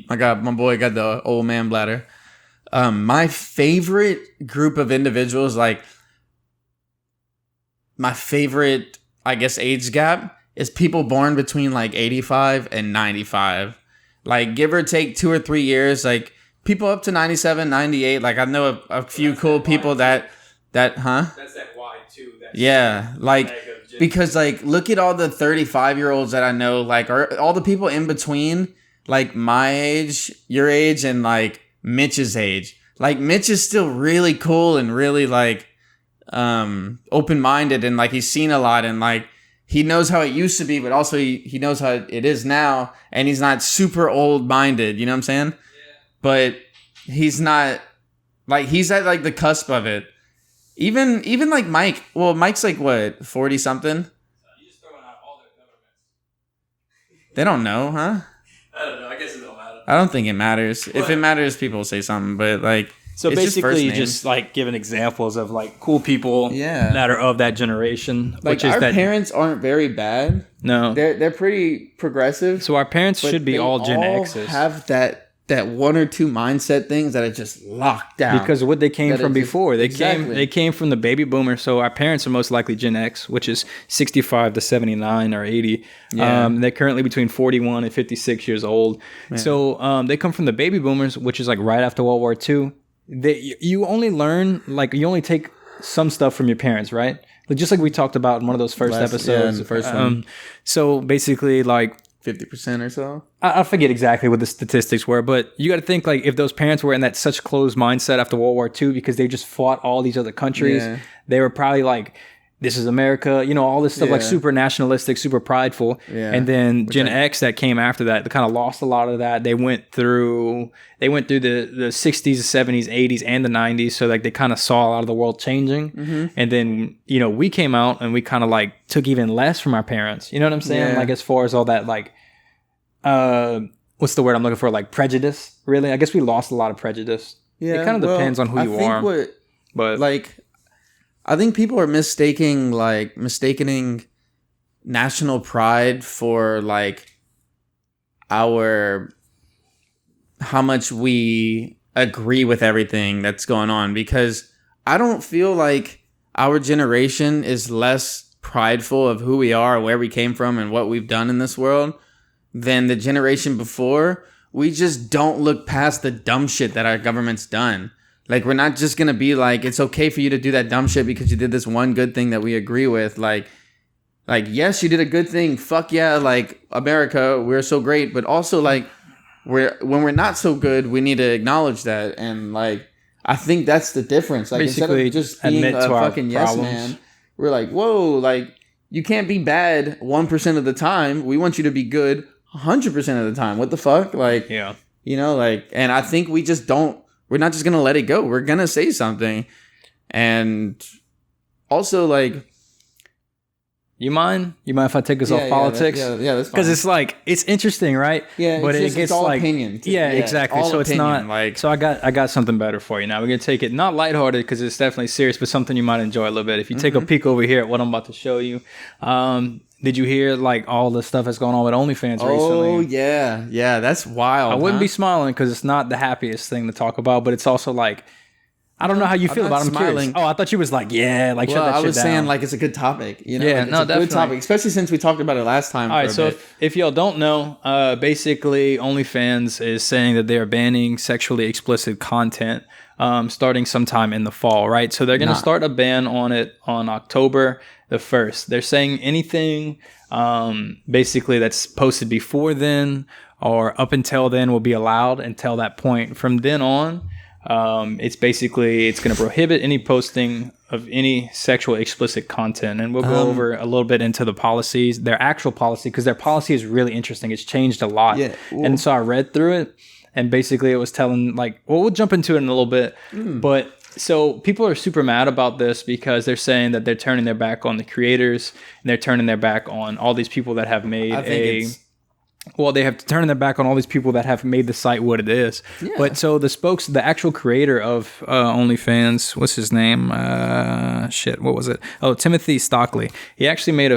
My boy got the old man bladder. My favorite group of individuals, like my favorite, I guess, age gap is people born between like 85 and 95. Like, give or take 2 or 3 years, like. People up to 97, 98. Like, I know a few cool people that, huh? That's that Y too. Yeah, like, because, like, look at all the 35-year-olds that I know, like, or all the people in between, like, my age, your age, and, like, Mitch's age. Like, Mitch is still really cool and really, like, open-minded, and, like, he's seen a lot, and, like, he knows how it used to be, but also he knows how it is now, and he's not super old-minded, you know what I'm saying? But he's not, like, he's at, like, the cusp of it. Even like, Mike. Well, Mike's, like, what, 40-something? You just throwing out all their governments. They don't know, huh? I don't know. I guess it don't matter. I don't think it matters. What? If it matters, people say something. But, like, so basically just like, giving examples of, like, cool people that are of that generation. Like, which is our parents aren't very bad. No. They're pretty progressive. So our parents should be all Gen X's. Have that 1 or 2 mindset things that are just locked down because of what they came from before. They came from the baby boomers. So our parents are most likely Gen X, which is 65 to 79 or 80. Yeah. They're currently between 41 and 56 years old. Yeah. So they come from the baby boomers, which is like right after World War II. You only learn, like, you only take some stuff from your parents, right? Like, just like we talked about in one of those first episodes. The first one. So basically, like, 50% or so. I forget exactly what the statistics were, but you got to think, like, if those parents were in that such closed mindset after World War II because they just fought all these other countries, they were probably like, this is America, you know, all this stuff, like super nationalistic, super prideful. Yeah. And then Gen X that came after that, they kind of lost a lot of that. They went through the 60s, 70s, 80s, and the 90s. So, like, they kind of saw a lot of the world changing. Mm-hmm. And then, you know, we came out and we kind of, like, took even less from our parents. You know what I'm saying? Yeah. Like, as far as all that, like, what's the word I'm looking for? Like, prejudice, really? I guess we lost a lot of prejudice. Yeah. It kind of depends on who you are. But, like, I think people are mistaking national pride for, like, how much we agree with everything that's going on, because I don't feel like our generation is less prideful of who we are, where we came from, and what we've done in this world than the generation before. We just don't look past the dumb shit that our government's done. Like, we're not just going to be like, it's okay for you to do that dumb shit because you did this one good thing that we agree with. Like, yes, you did a good thing. Fuck yeah. Like, America, we're so great. But also, like, when we're not so good, we need to acknowledge that. And, like, I think that's the difference. Like, basically, instead of just being a fucking yes man, we're like, whoa, like, you can't be bad 1% of the time. We want you to be good 100% of the time. What the fuck? Like, yeah. You know, like, and I think we just don't. We're not just going to let it go. We're going to say something. And also, like, You mind if I take us off politics? Yeah, that's fine. Because it's like, it's interesting, right? Yeah, but it's all like, opinion. Yeah, exactly. So it's not like. So I got something better for you now. We're gonna take it not lighthearted because it's definitely serious, but something you might enjoy a little bit. If you take a peek over here at what I'm about to show you, did you hear like all the stuff that's going on with OnlyFans recently? Oh yeah, that's wild. I wouldn't be smiling because it's not the happiest thing to talk about, but it's also like, I don't know how you feel about it. I'm curious. Oh, I thought you was like, yeah, like shut that shit down. I was saying like it's a good topic. You know, yeah, like, no, it's a good topic, especially since we talked about it last time. All right, so if y'all don't know, basically OnlyFans is saying that they are banning sexually explicit content starting sometime in the fall, right? So they're going to start a ban on it on October the 1st. They're saying anything basically that's posted before then or up until then will be allowed until that point. From then on, it's going to prohibit any posting of any sexual explicit content. And we'll go over a little bit into the policies, their actual policy, because their policy is really interesting. It's changed a lot. Yeah, and so I read through it, and basically it was telling like, well, we'll jump into it in a little bit. But so people are super mad about this because they're saying that they're turning their back on the creators and they're turning their back on all these people that have made they have to turn their back on all these people that have made the site what it is. Yeah. But so the actual creator of OnlyFans, what's his name? What was it? Oh, Timothy Stockley. He actually made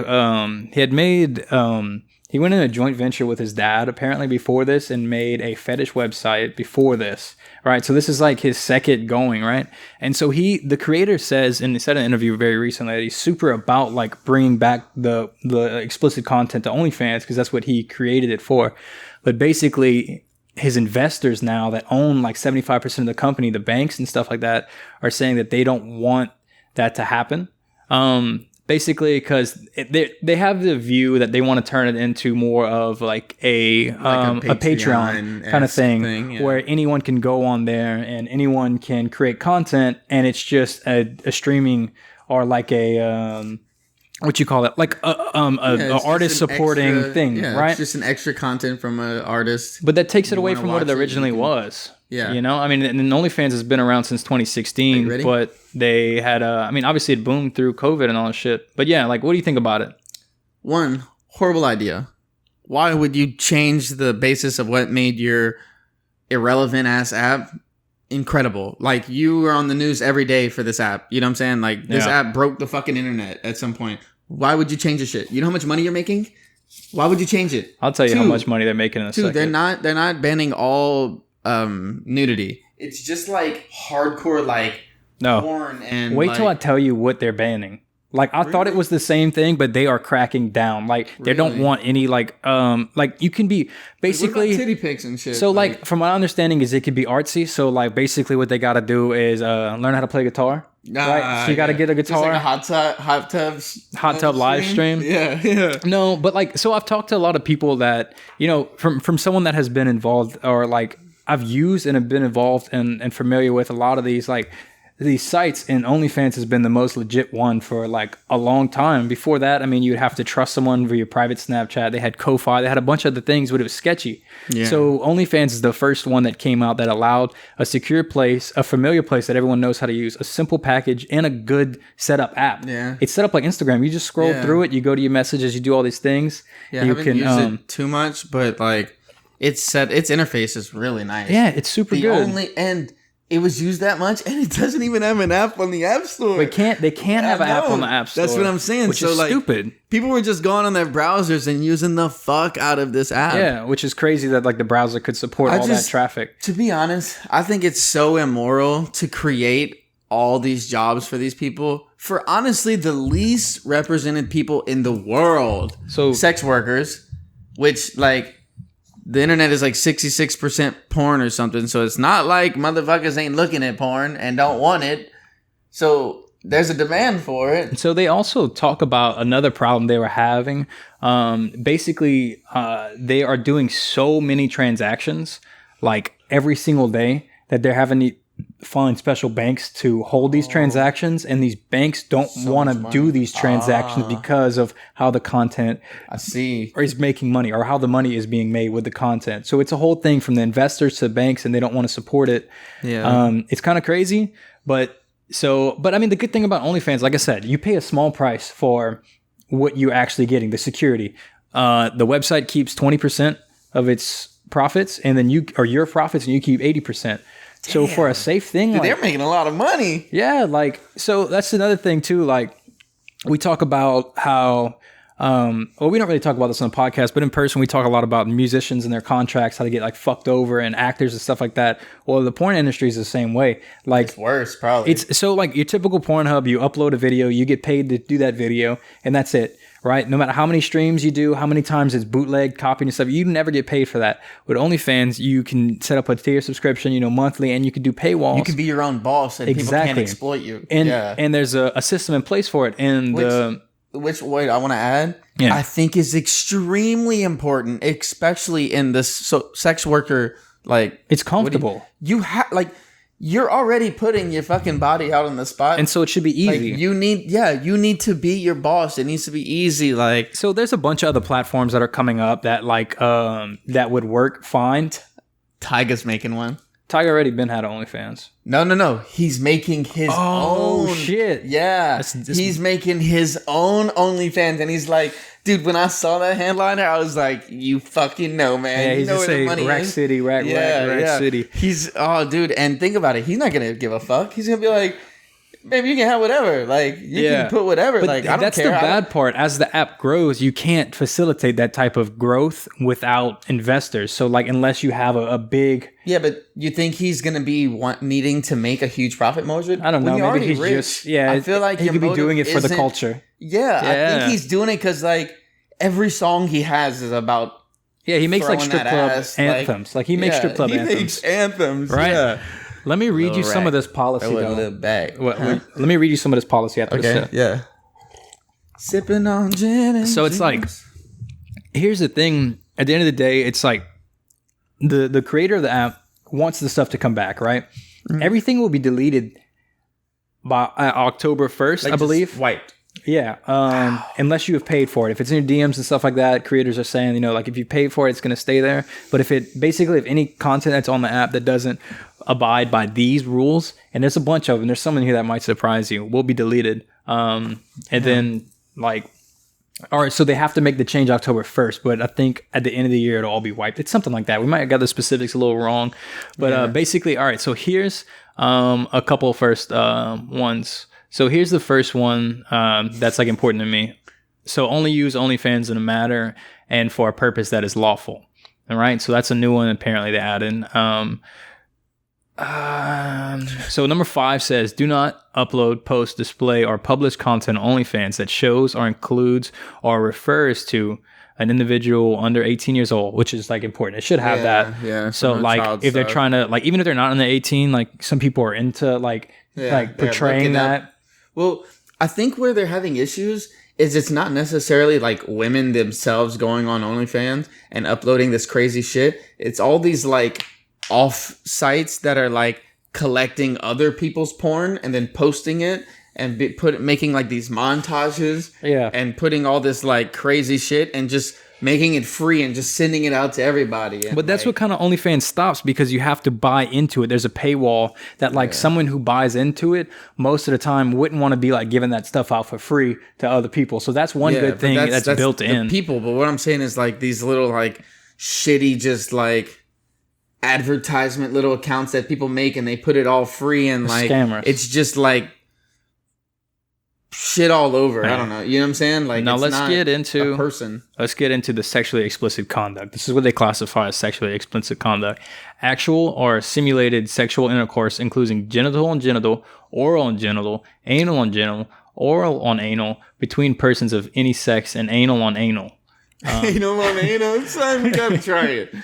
he went in a joint venture with his dad apparently before this and made a fetish website before this, right? So this is like his second going, right? And so the creator says, and he said in an interview very recently, that he's super about like bringing back the explicit content to OnlyFans because that's what he created it for. But basically, his investors now that own like 75% of the company, the banks and stuff like that, are saying that they don't want that to happen. Basically, because they have the view that they want to turn it into more of like a Patreon kind of thing where anyone can go on there and anyone can create content, and it's just a streaming or like a what you call it, like a artist supporting thing, right? It's just an extra content from an artist, but that takes it away from what it originally was. Yeah, you know, I mean, and OnlyFans has been around since 2016, but they had obviously it boomed through COVID and all that shit. But yeah, like, what do you think about it? One, horrible idea. Why would you change the basis of what made your irrelevant ass app incredible? Like, you were on the news every day for this app. You know what I'm saying? Like, this app broke the fucking internet at some point. Why would you change the shit? You know how much money you're making? Why would you change it? I'll tell you how much money they're making in a second. They're not banning all nudity. It's just like hardcore like porn and wait till I tell you what they're banning. Like I thought it was the same thing, but they are cracking down. Like they don't want any like you can be basically what about titty pics and shit. So like from my understanding is it could be artsy. So like basically what they got to do is learn how to play guitar. Right, so you got to get a guitar. Just like a hot tub live stream. Yeah. No, but like so I've talked to a lot of people that from someone that has been involved or like I've used and have been involved and familiar with a lot of these like these sites, and OnlyFans has been the most legit one for like a long time. Before that, I mean, you'd have to trust someone via your private Snapchat. They had Ko-Fi. They had a bunch of other things, but it was sketchy. Yeah. So OnlyFans is the first one that came out that allowed a secure place, a familiar place that everyone knows how to use, a simple package, and a good setup app. Yeah. It's set up like Instagram. You just scroll through it. You go to your messages. You do all these things. Yeah, I haven't used it too much, but like its interface is really nice. Yeah, it's super good. And it was used that much, and it doesn't even have an app on the App Store. They can't have an app on the App Store. That's what I'm saying. Which is like, stupid. People were just going on their browsers and using the fuck out of this app. Yeah, which is crazy that like the browser could support all that traffic. To be honest, I think it's so immoral to create all these jobs for these people for honestly the least represented people in the world. So sex workers, which like the internet is like 66% porn or something. So it's not like motherfuckers ain't looking at porn and don't want it. So there's a demand for it. So they also talk about another problem they were having. Basically, they are doing so many transactions like every single day that they're having to find special banks to hold these transactions, and these banks don't want to do these transactions because of how the content is making money or how the money is being made with the content. So it's a whole thing from the investors to the banks, and they don't want to support it. Yeah, it's kind of crazy, but I mean, the good thing about OnlyFans, like I said, you pay a small price for what you're actually getting, the security. The website keeps 20% of its profits, and then your profits, and you keep 80%. So for a safe thing, dude, they're making a lot of money. Yeah, like so that's another thing too. Like we talk about how well, we don't really talk about this on the podcast, but in person, we talk a lot about musicians and their contracts, how they get like fucked over, and actors and stuff like that. Well, the porn industry is the same way. Like, It's worse, probably. it's so like your typical Pornhub, you upload a video, you get paid to do that video, and that's it, right? No matter how many streams you do, how many times it's bootleg, copying and stuff, you never get paid for that. With OnlyFans, you can set up a tier subscription, monthly, and you can do paywalls. You can be your own boss, and people can't exploit you. And there's a system in place for it. And Which wait, I want to add. Yeah. I think is extremely important, especially in this sex worker. Like, it's comfortable. You have you're already putting your fucking body out on the spot, and so it should be easy. Like, you need to be your boss. It needs to be easy. Like, so there's a bunch of other platforms that are coming up that that would work fine. Tyga's making one. Tyga already had OnlyFans. No. He's making his own. Oh, shit. Yeah. He's making his own OnlyFans. And he's like, dude, when I saw that headliner, I was like, you fucking know, man. Yeah, you know where the money Rack is. City, Rack City. Dude. And think about it. He's not going to give a fuck. He's going to be like, baby, you can have whatever. Like, you can put whatever. But like, I don't that's care. the bad part. As the app grows, you can't facilitate that type of growth without investors. So, like, unless you have a big... Yeah, but you think he's going to be needing to make a huge profit margin? I don't know. Maybe he's just... Yeah, I feel like he could be doing it for the culture. Yeah, I think he's doing it because, like, every song he has is about... Yeah, he makes, like, strip club anthems. Like, he makes strip club anthems. He makes anthems, right? Yeah. Let me read you some of this policy, though. Let me read you some of this policy after this. Yeah. Sipping on gin and so it's like, here's the thing. At the end of the day, it's like the creator of the app wants the stuff to come back, right? Mm-hmm. Everything will be deleted by October 1st, I believe. Wiped. Yeah. Unless you have paid for it. If it's in your DMs and stuff like that, creators are saying, like if you pay for it, it's going to stay there. But if any content that's on the app that doesn't abide by these rules, and there's a bunch of them, there's some in here that might surprise you, will be deleted. Then like, all right, so they have to make the change October 1st, but I think at the end of the year, it'll all be wiped. It's something like that. We might have got the specifics a little wrong, but basically, all right, so here's a couple first ones. So here's the first one that's like important to me. So only use OnlyFans in a matter and for a purpose that is lawful. All right, so that's a new one apparently they added. So number 5 says, do not upload, post, display, or publish content on OnlyFans that shows or includes or refers to an individual under 18 years old, which is like important. It should have that. Yeah. So like if they're trying to, like, even if they're not under 18, like some people are into like portraying that. Well, I think where they're having issues is it's not necessarily like women themselves going on OnlyFans and uploading this crazy shit. It's all these like off sites that are like collecting other people's porn and then posting it and making like these montages and putting all this like crazy shit and just making it free and just sending it out to everybody. But that's what kind of OnlyFans stops, because you have to buy into it. There's a paywall that like someone who buys into it most of the time wouldn't want to be like giving that stuff out for free to other people. So that's one good thing that's built in. People, but what I'm saying is like these little like shitty just like advertisement little accounts that people make and they put it all free and like scammers. It's just like shit all over. I don't know. You know what I'm saying? Like, now let's get into a person. Let's get into the sexually explicit conduct. This is what they classify as sexually explicit conduct. Actual or simulated sexual intercourse, including genital on genital, oral on genital, anal on genital, oral on anal, between persons of any sex, and anal on anal. Anal on anal? Son, you gotta try it.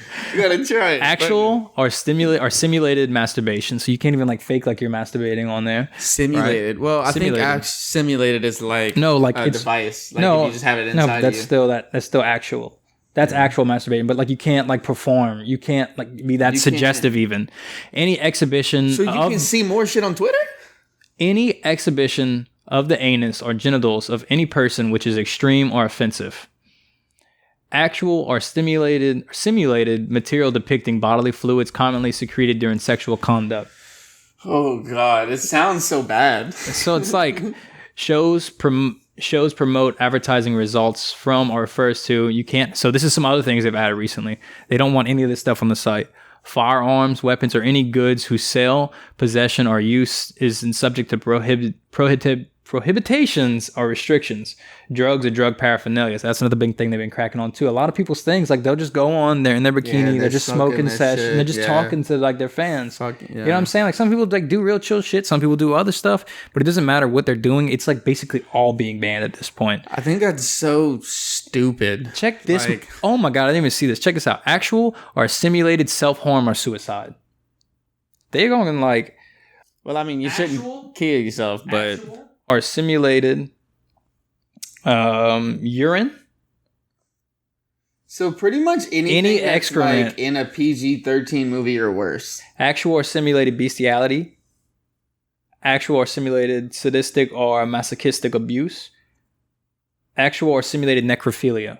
Actual or simulated masturbation. So you can't even like fake like you're masturbating on there. Simulated. Right? Well, I think simulated is like a device. Like if you just have it inside that's still actual. That's actual masturbating, but like you can't like perform. You can't like be that suggestive even. Any exhibition. So you can see more shit on Twitter? Any exhibition of the anus or genitals of any person which is extreme or offensive. Actual or simulated material depicting bodily fluids commonly secreted during sexual conduct. Oh God, it sounds so bad. So it's like shows promote advertising results from or refers to. You can't. So this is some other things they've added recently. They don't want any of this stuff on the site. Firearms, weapons, or any goods whose sale, possession, or use is subject to prohibited Prohibitions are restrictions. Drugs or drug paraphernalia. So that's another big thing they've been cracking on too. A lot of people's things, like they'll just go on, they're in their bikini, they're just smoking session, they're just talking to like their fans. You know what I'm saying? Like some people like do real chill shit, some people do other stuff, but it doesn't matter what they're doing. It's like basically all being banned at this point. I think that's so stupid. Check this. Like, oh my God, I didn't even see this. Check this out. Actual or simulated self-harm or suicide. They're going like... Well, I mean, you shouldn't kill yourself, but... Or simulated urine. So pretty much any excrement like in a PG-13 movie or worse. Actual or simulated bestiality. Actual or simulated sadistic or masochistic abuse. Actual or simulated necrophilia.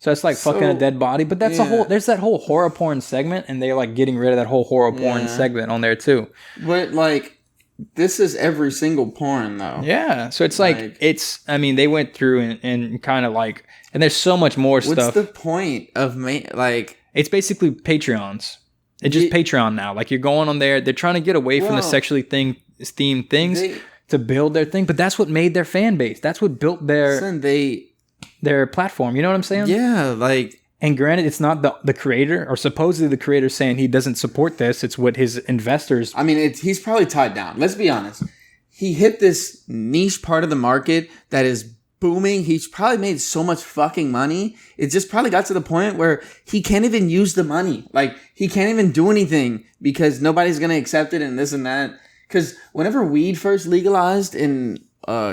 So it's like fucking a dead body, but that's there's that whole horror porn segment, and they're like getting rid of that whole horror porn segment on there too. But like, this is every single porn though. Yeah. So it's like I mean, they went through and kind of like, and there's so much more stuff. What's the point of like? It's basically Patreons. It's just Patreon now. Like you're going on there, they're trying to get away from the sexually themed things to build their thing, but that's what made their fan base. That's what built their platform. You know what I'm saying? Yeah, like... And granted, it's not the creator, or supposedly the creator saying he doesn't support this. It's what his investors... I mean, he's probably tied down. Let's be honest. He hit this niche part of the market that is booming. He's probably made so much fucking money. It just probably got to the point where he can't even use the money. Like, he can't even do anything because nobody's going to accept it and this and that. Because whenever weed first legalized in...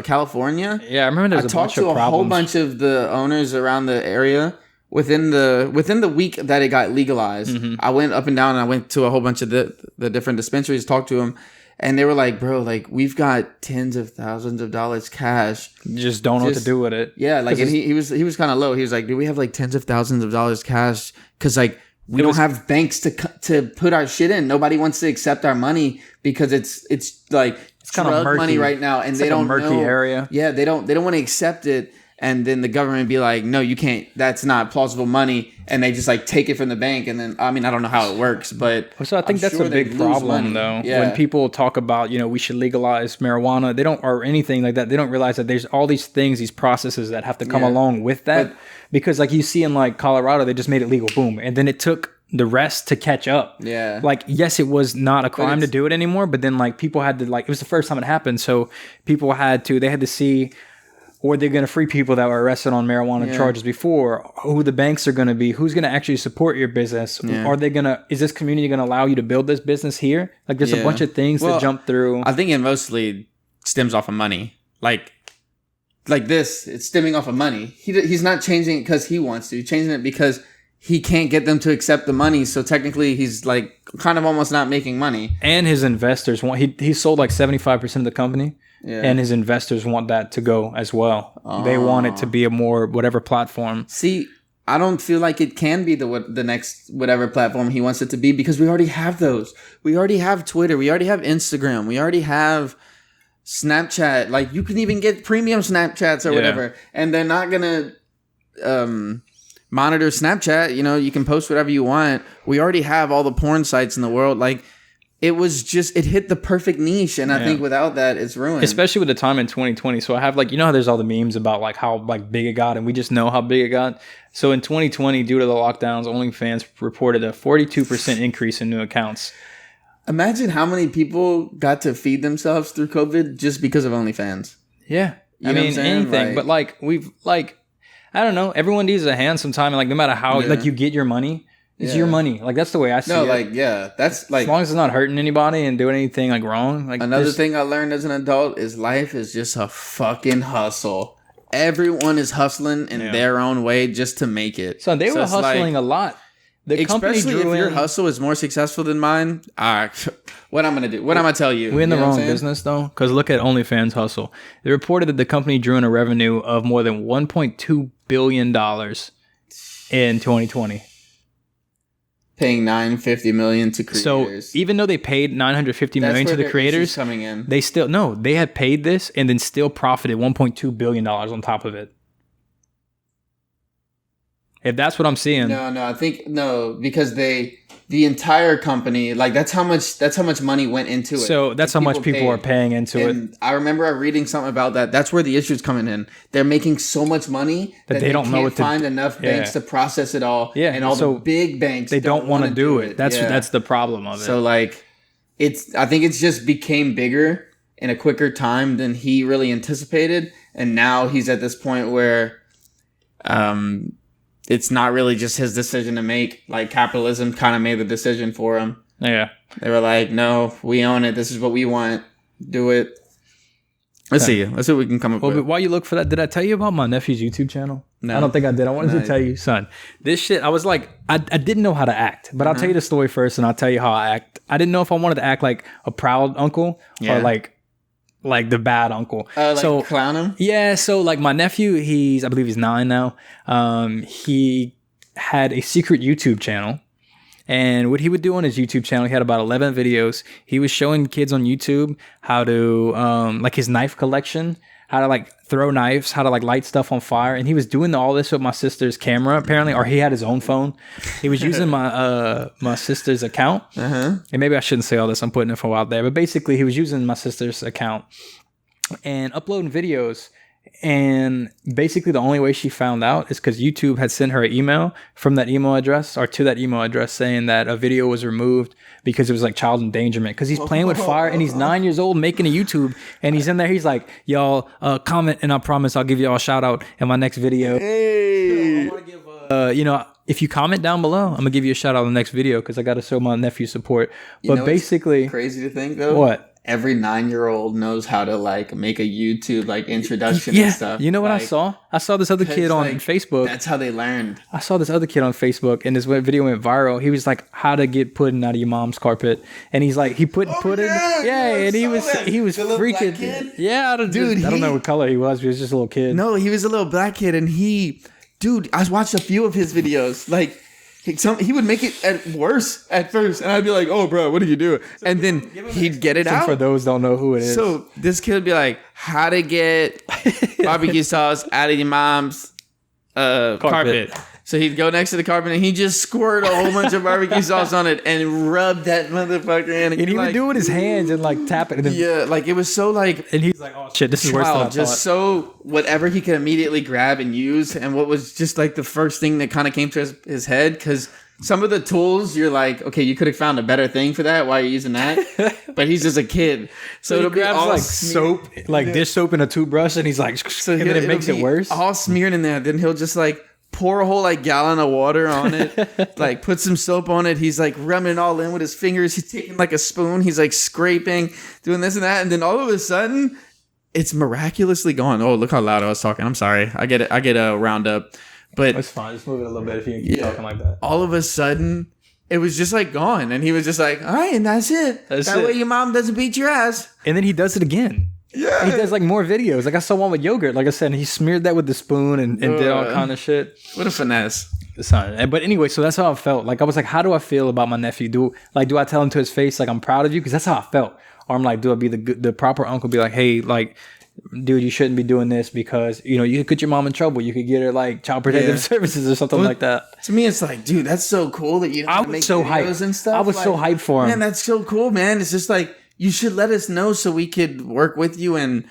California. Yeah, I remember there's a bunch of problems. I talked to a whole bunch of the owners around the area within the week that it got legalized. Mm-hmm. I went up and down and I went to a whole bunch of the different dispensaries, talked to them, and they were like, "Bro, like we've got tens of thousands of dollars cash. Just don't know what to do with it." Yeah, like and he was kind of low. He was like, "Do we have like tens of thousands of dollars cash? Because like we don't have banks to put our shit in. Nobody wants to accept our money because it's like." It's kind of murky money right now, and it's they like don't a murky know, area. Yeah, they don't want to accept it, and then the government be like, "No, you can't. That's not plausible money," and they just like take it from the bank, and then I mean I don't know how it works, but so I think that's a big problem though. Yeah. When people talk about we should legalize marijuana, they don't or anything like that. They don't realize that there's all these things, these processes that have to come along with that, because like you see in like Colorado, they just made it legal, boom, and then it took the rest to catch up. Yeah. Like, yes, it was not a crime to do it anymore, but then like people had to like, it was the first time it happened. So people they had to see, or they're going to free people that were arrested on marijuana charges before, who the banks are going to be, who's going to actually support your business. Are they going to, is this community going to allow you to build this business here? Like there's a bunch of things that jump through. I think it mostly stems off of money. Like this, it's stemming off of money. He's not changing it because he wants to. He's changing it because he can't get them to accept the money, so technically he's like kind of almost not making money. And his investors want he sold like 75% of the company, and his investors want that to go as well. They want it to be a more whatever platform. See, I don't feel like it can be the next whatever platform he wants it to be because we already have those. We already have Twitter. We already have Instagram. We already have Snapchat. Like you can even get premium Snapchats or whatever, and they're not gonna monitor Snapchat. You can post whatever you want. We already have all the porn sites in the world. Like it hit the perfect niche, and I think without that it's ruined, especially with the time in 2020. So I have like how there's all the memes about like how like big it got, and we just know how big it got. So in 2020, due to the lockdowns, Onlyfans reported a 42% increase in new accounts. Imagine how many people got to feed themselves through COVID just because of OnlyFans. Yeah, I mean anything, but like we've like I don't know. Everyone needs a hand sometime, and like no matter how like you get your money, it's your money. Like that's the way I see it. No, like that's like as long as it's not hurting anybody and doing anything like wrong. Like another thing I learned as an adult is life is just a fucking hustle. Everyone is hustling in their own way just to make it. So they were hustling a lot. The especially if your hustle is more successful than mine, what I'm going to do? What I'm going to tell you? We're in the wrong business, though, because look at OnlyFans hustle. They reported that the company drew in a revenue of more than $1.2 billion in 2020. Paying $950 million to creators. So even though they paid $950 million to the creators, coming in. They had paid this and then still profited $1.2 billion on top of it. If that's what I'm seeing. No, I think, because they the entire company, like that's how much money went into it. So that's how much people are paying into it. I remember reading something about that. That's where the issue's coming in. They're making so much money that they don't know what to find enough banks to process it all. Yeah, and all the big banks they don't want to do it. That's the problem of it. So like, I think it's just became bigger in a quicker time than he really anticipated, and now he's at this point where, it's not really just his decision to make. Like capitalism kind of made the decision for him. Yeah. They were like, no, we own it. This is what we want. Do it. Let's see. Let's see what we can come up with. But while you look for that, did I tell you about my nephew's YouTube channel? No. I don't think I did. I wanted to tell you, son. This shit, I was like, I didn't know how to act. But I'll tell you the story first and I'll tell you how I act. I didn't know if I wanted to act like a proud uncle or like the bad uncle. So clown him? Yeah, so like my nephew, I believe he's 9 now. He had a secret YouTube channel. And what he would do on his YouTube channel, he had about 11 videos. He was showing kids on YouTube how to, like his knife collection, how to like throw knives, how to like light stuff on fire. And he was doing all this with my sister's camera, apparently, or he had his own phone. He was using my sister's account. And maybe I shouldn't say all this. I'm putting info out there. But basically, he was using my sister's account and uploading videos. And basically the only way she found out is because YouTube had sent her an email from that email address or to that email address saying that a video was removed because it was like child endangerment, because he's playing with fire and he's 9 years old making a YouTube, and he's in there, he's like, y'all comment and I promise I'll give y'all a shout out in my next video. Hey, I want to give if you comment down below, I'm gonna give you a shout out in the next video because I got to show my nephew support. But basically, crazy to think though. What? Every 9-year-old knows how to like make a YouTube like introduction and stuff. You know what, like, I saw? I saw this other kid on Facebook. That's how they learned. I saw this other kid on Facebook, and this video went viral. He was like, "How to get pudding out of your mom's carpet," and he's like, he put pudding. And he was freaking. Yeah, dude. I don't know what color he was. But he was just a little kid. No, he was a little black kid, and I watched a few of his videos, like. He would make it worse at first, and I'd be like, "Oh, bro, what did you do?" And then he'd get it out. For those don't know who it is, so this kid would be like, "How to get barbecue sauce out of your mom's carpet." So he'd go next to the carpet and he'd just squirt a whole bunch of barbecue sauce on it and rub that motherfucker in. And he would do it with his hands and like tap it. And like it was so like. And he's like, "Oh shit, this is worse than I thought." Just so whatever he could immediately grab and use, and what was just like the first thing that kind of came to his head, because some of the tools you're like, okay, you could have found a better thing for that. Why are you using that? But he's just a kid, so it'll be all like soap, like dish soap and a toothbrush, and he's like, and then it makes it worse. All smeared in there. Then he'll just like pour a whole like gallon of water on it, like put some soap on it. He's like rubbing it all in with his fingers. He's taking like a spoon. He's like scraping, doing this and that. And then all of a sudden, it's miraculously gone. Oh, look how loud I was talking. I'm sorry. I get it. I get a roundup, but that's fine. Just move it a little bit if you keep talking like that. All of a sudden, it was just like gone, and he was just like, "All right, and that's it. That way your mom doesn't beat your ass." And then he does it again. Yeah, he does like more videos. Like I saw one with yogurt. Like I said, he smeared that with the spoon and did all kind of shit. What a finesse! But anyway, so that's how I felt. Like I was like, how do I feel about my nephew? Do I tell him to his face like I'm proud of you? Because that's how I felt. Or I'm like, do I be the proper uncle? Be like, hey, like, dude, you shouldn't be doing this because you could get your mom in trouble. You could get her like child protective services or something like that. To me, it's like, dude, that's so cool that you. I was so hyped and stuff. I was so hyped for him. Man, that's so cool, man. It's just like. You should let us know so we could work with you and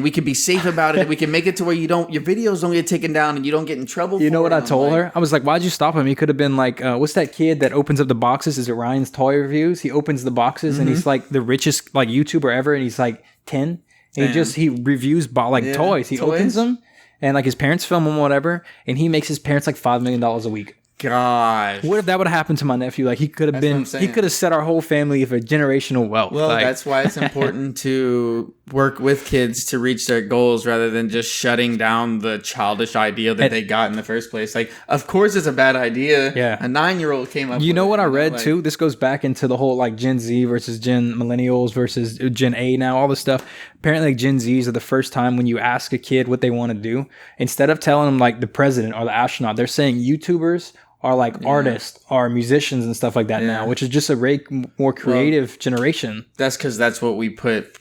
we could be safe about it. We can make it to where your videos don't get taken down and you don't get in trouble. You know what I told her? I was like, why'd you stop him? He could have been like, what's that kid that opens up the boxes? Is it Ryan's Toy Reviews? He opens the boxes and he's like the richest like YouTuber ever, and he's like 10. And he reviews toys. He opens them and like his parents film him, whatever, and he makes his parents like $5 million a week. Gosh. What if that would have happened to my nephew? Like he could have set our whole family for generational wealth. Well, like, that's why it's important to work with kids to reach their goals rather than just shutting down the childish idea that they got in the first place. Like, of course it's a bad idea. Yeah. A 9-year-old came up with what I read too? This goes back into the whole like Gen Z versus Gen Millennials versus Gen A now, all this stuff. Apparently like Gen Zs are the first time when you ask a kid what they want to do, instead of telling them like the president or the astronaut, they're saying YouTubers are like artists or musicians and stuff like that now, which is just a more creative generation. That's because that's what we put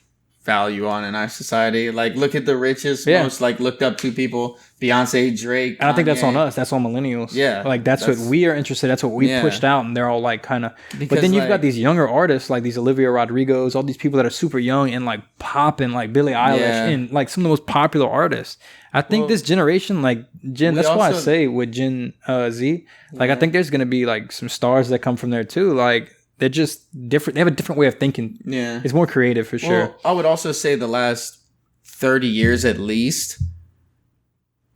value on in our society. Like, look at the richest, most like looked up to people: Beyonce, Drake. And I think that's Kanye. on us. That's on millennials. Yeah, like that's what we are interested. That's what we pushed out, and they're all like kind of. But then you've got these younger artists like these Olivia Rodrigos, all these people that are super young and like popping, like Billie Eilish, and like some of the most popular artists. I think this generation, like Gen, that's why I say with Gen Z, like I think there's gonna be like some stars that come from there too. Like they're just different. They have a different way of thinking. Yeah, it's more creative for sure. I would also say the last 30 years at least,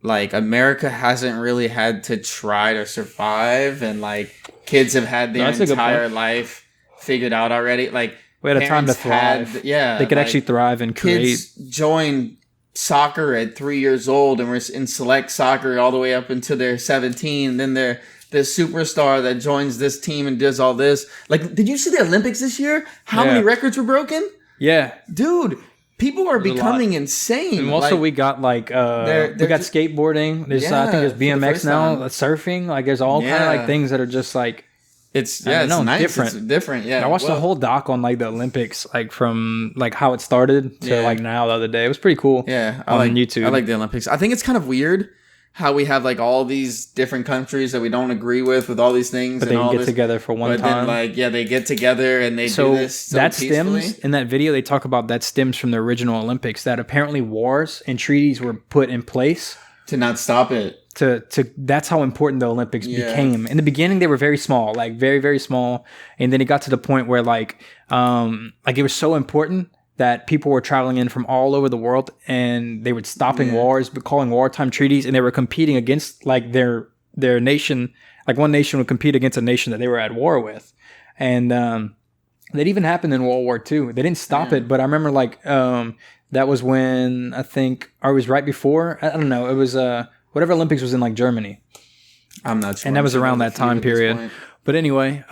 like America hasn't really had to try to survive, and like kids have had their entire life figured out already. Like we had a time to thrive. They could actually thrive and create. Kids join soccer at 3 years old and we're in select soccer all the way up until they're 17. And then they're this superstar that joins this team and does all this. Like, did you see the Olympics this year? How many records were broken? Yeah. Dude, people are becoming insane. And also we got like, we got skateboarding. There's, I think there's BMX now, surfing. Like there's all kind of like things that are just like, it's nice. Different. It's different. Yeah. I watched the whole doc on like the Olympics, like from like how it started to like now the other day. It was pretty cool. Yeah. On YouTube. I like the Olympics. I think it's kind of weird how we have like all these different countries that we don't agree with all these things. But they get together for one time. Then they get together and they do this so that peacefully. Stems in that video. They talk about that stems from the original Olympics. That apparently wars and treaties were put in place to not stop it. To that's how important the Olympics became. In the beginning, they were very small, like very, very small. And then it got to the point where like it was so important that people were traveling in from all over the world and they were stopping wars, but calling wartime treaties, and they were competing against like their nation. Like one nation would compete against a nation that they were at war with. And that even happened in World War II. They didn't stop it, but I remember like that was when I think, or it was right before, I don't know, it was whatever Olympics was in like Germany. I'm not sure. And that was around that time period. But anyway,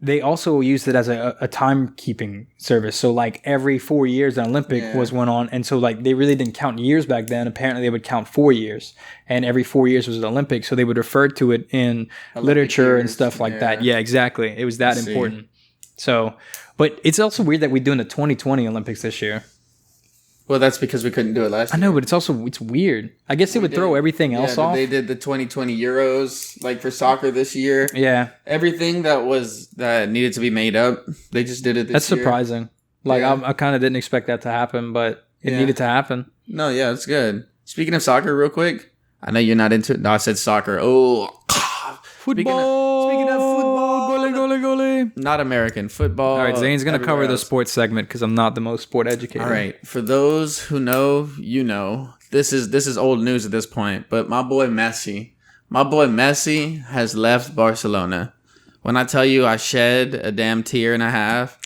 they also used it as a timekeeping service. So like every 4 years an Olympic was went on. And so like they really didn't count years back then. Apparently they would count 4 years. And every 4 years was an Olympic. So they would refer to it in literature and stuff like that. Yeah, exactly. It was that important. So, but it's also weird that we're doing the 2020 Olympics this year. Well, that's because we couldn't do it last year. I know, but it's weird. I guess it would throw everything else off. They did the 2020 Euros, like for soccer this year. Yeah. Everything that needed to be made up, they just did it this year. That's surprising. Like, I kind of didn't expect that to happen, but it needed to happen. No, yeah, it's good. Speaking of soccer, real quick, I know you're not into it. No, I said soccer. Oh, football. Speaking of football. Goalie. Not American football. All right, Zane's going to cover the sports segment because I'm not the most sport educated. All right. For those who know, you know. This is old news at this point, but my boy Messi has left Barcelona. When I tell you I shed a damn tear and a half,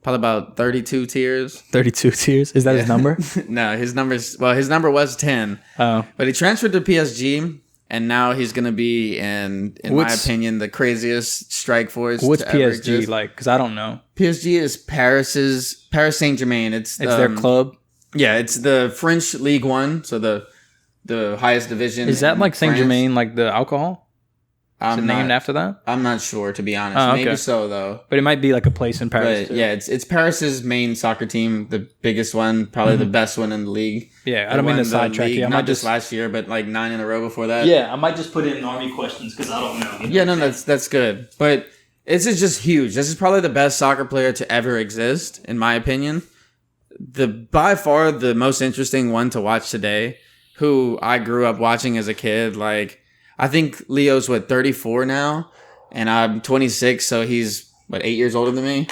probably about 32 tears. 32 tears? Is that his number? No, his number was 10. Oh. But he transferred to PSG. And now he's going to be in my opinion, the craziest strike force. What's PSG like? Because I don't know. PSG is Paris Saint-Germain. It's their club? Yeah, it's the French League One, so the highest division. Is that like Saint-Germain, like the alcohol? Is it named after that? I'm not sure, to be honest. Oh, okay. Maybe so, though. But it might be like a place in Paris. But, yeah, it's Paris's main soccer team, the biggest one, probably the best one in the league. Yeah, I don't mean to sidetrack you. Not just last year, but like 9 in a row before that. Yeah, I might just put in Army questions because I don't know. Yeah, no, that's good. But this is just huge. This is probably the best soccer player to ever exist, in my opinion. By far the most interesting one to watch today, who I grew up watching as a kid, like... I think Leo's 34 now, and I'm 26, so he's 8 years older than me?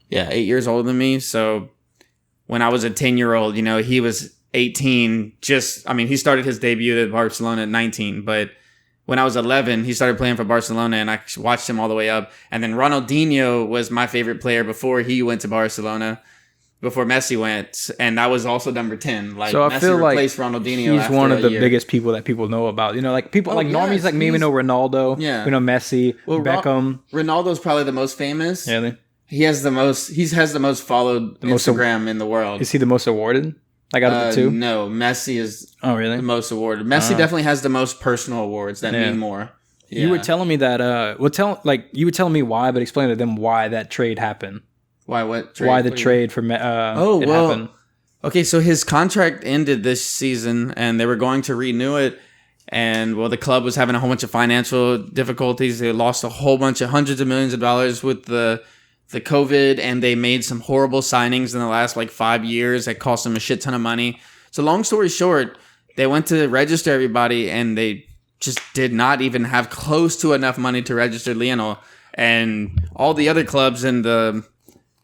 Yeah, 8 years older than me. So when I was a 10-year-old, you know, he was 18. He started his debut at Barcelona at 19, but when I was 11, he started playing for Barcelona, and I watched him all the way up. And then Ronaldinho was my favorite player before he went to Barcelona. Before Messi went, and that was also number 10. Like, so I Messi feel like replaced Ronaldinho. He's one of the biggest people that people know about. You know, like people normies like me. We know Ronaldo. Yeah, we know Messi. Beckham. Ronaldo's probably the most famous. Really? He has the most followed Instagram in the world. Is he the most awarded? Like out of the two? No, Messi is. Oh, really? The most awarded. Messi definitely has the most personal awards that mean more. Yeah. You were telling me that. You were telling me why, but explain to them why that trade happened. Why what trade? Why the trade for happened? Okay, so his contract ended this season, and they were going to renew it. And, well, the club was having a whole bunch of financial difficulties. They lost a whole bunch of hundreds of millions of dollars with the COVID, and they made some horrible signings in the last, 5 years that cost them a shit ton of money. So long story short, they went to register everybody, and they just did not even have close to enough money to register Lionel. And all the other clubs in the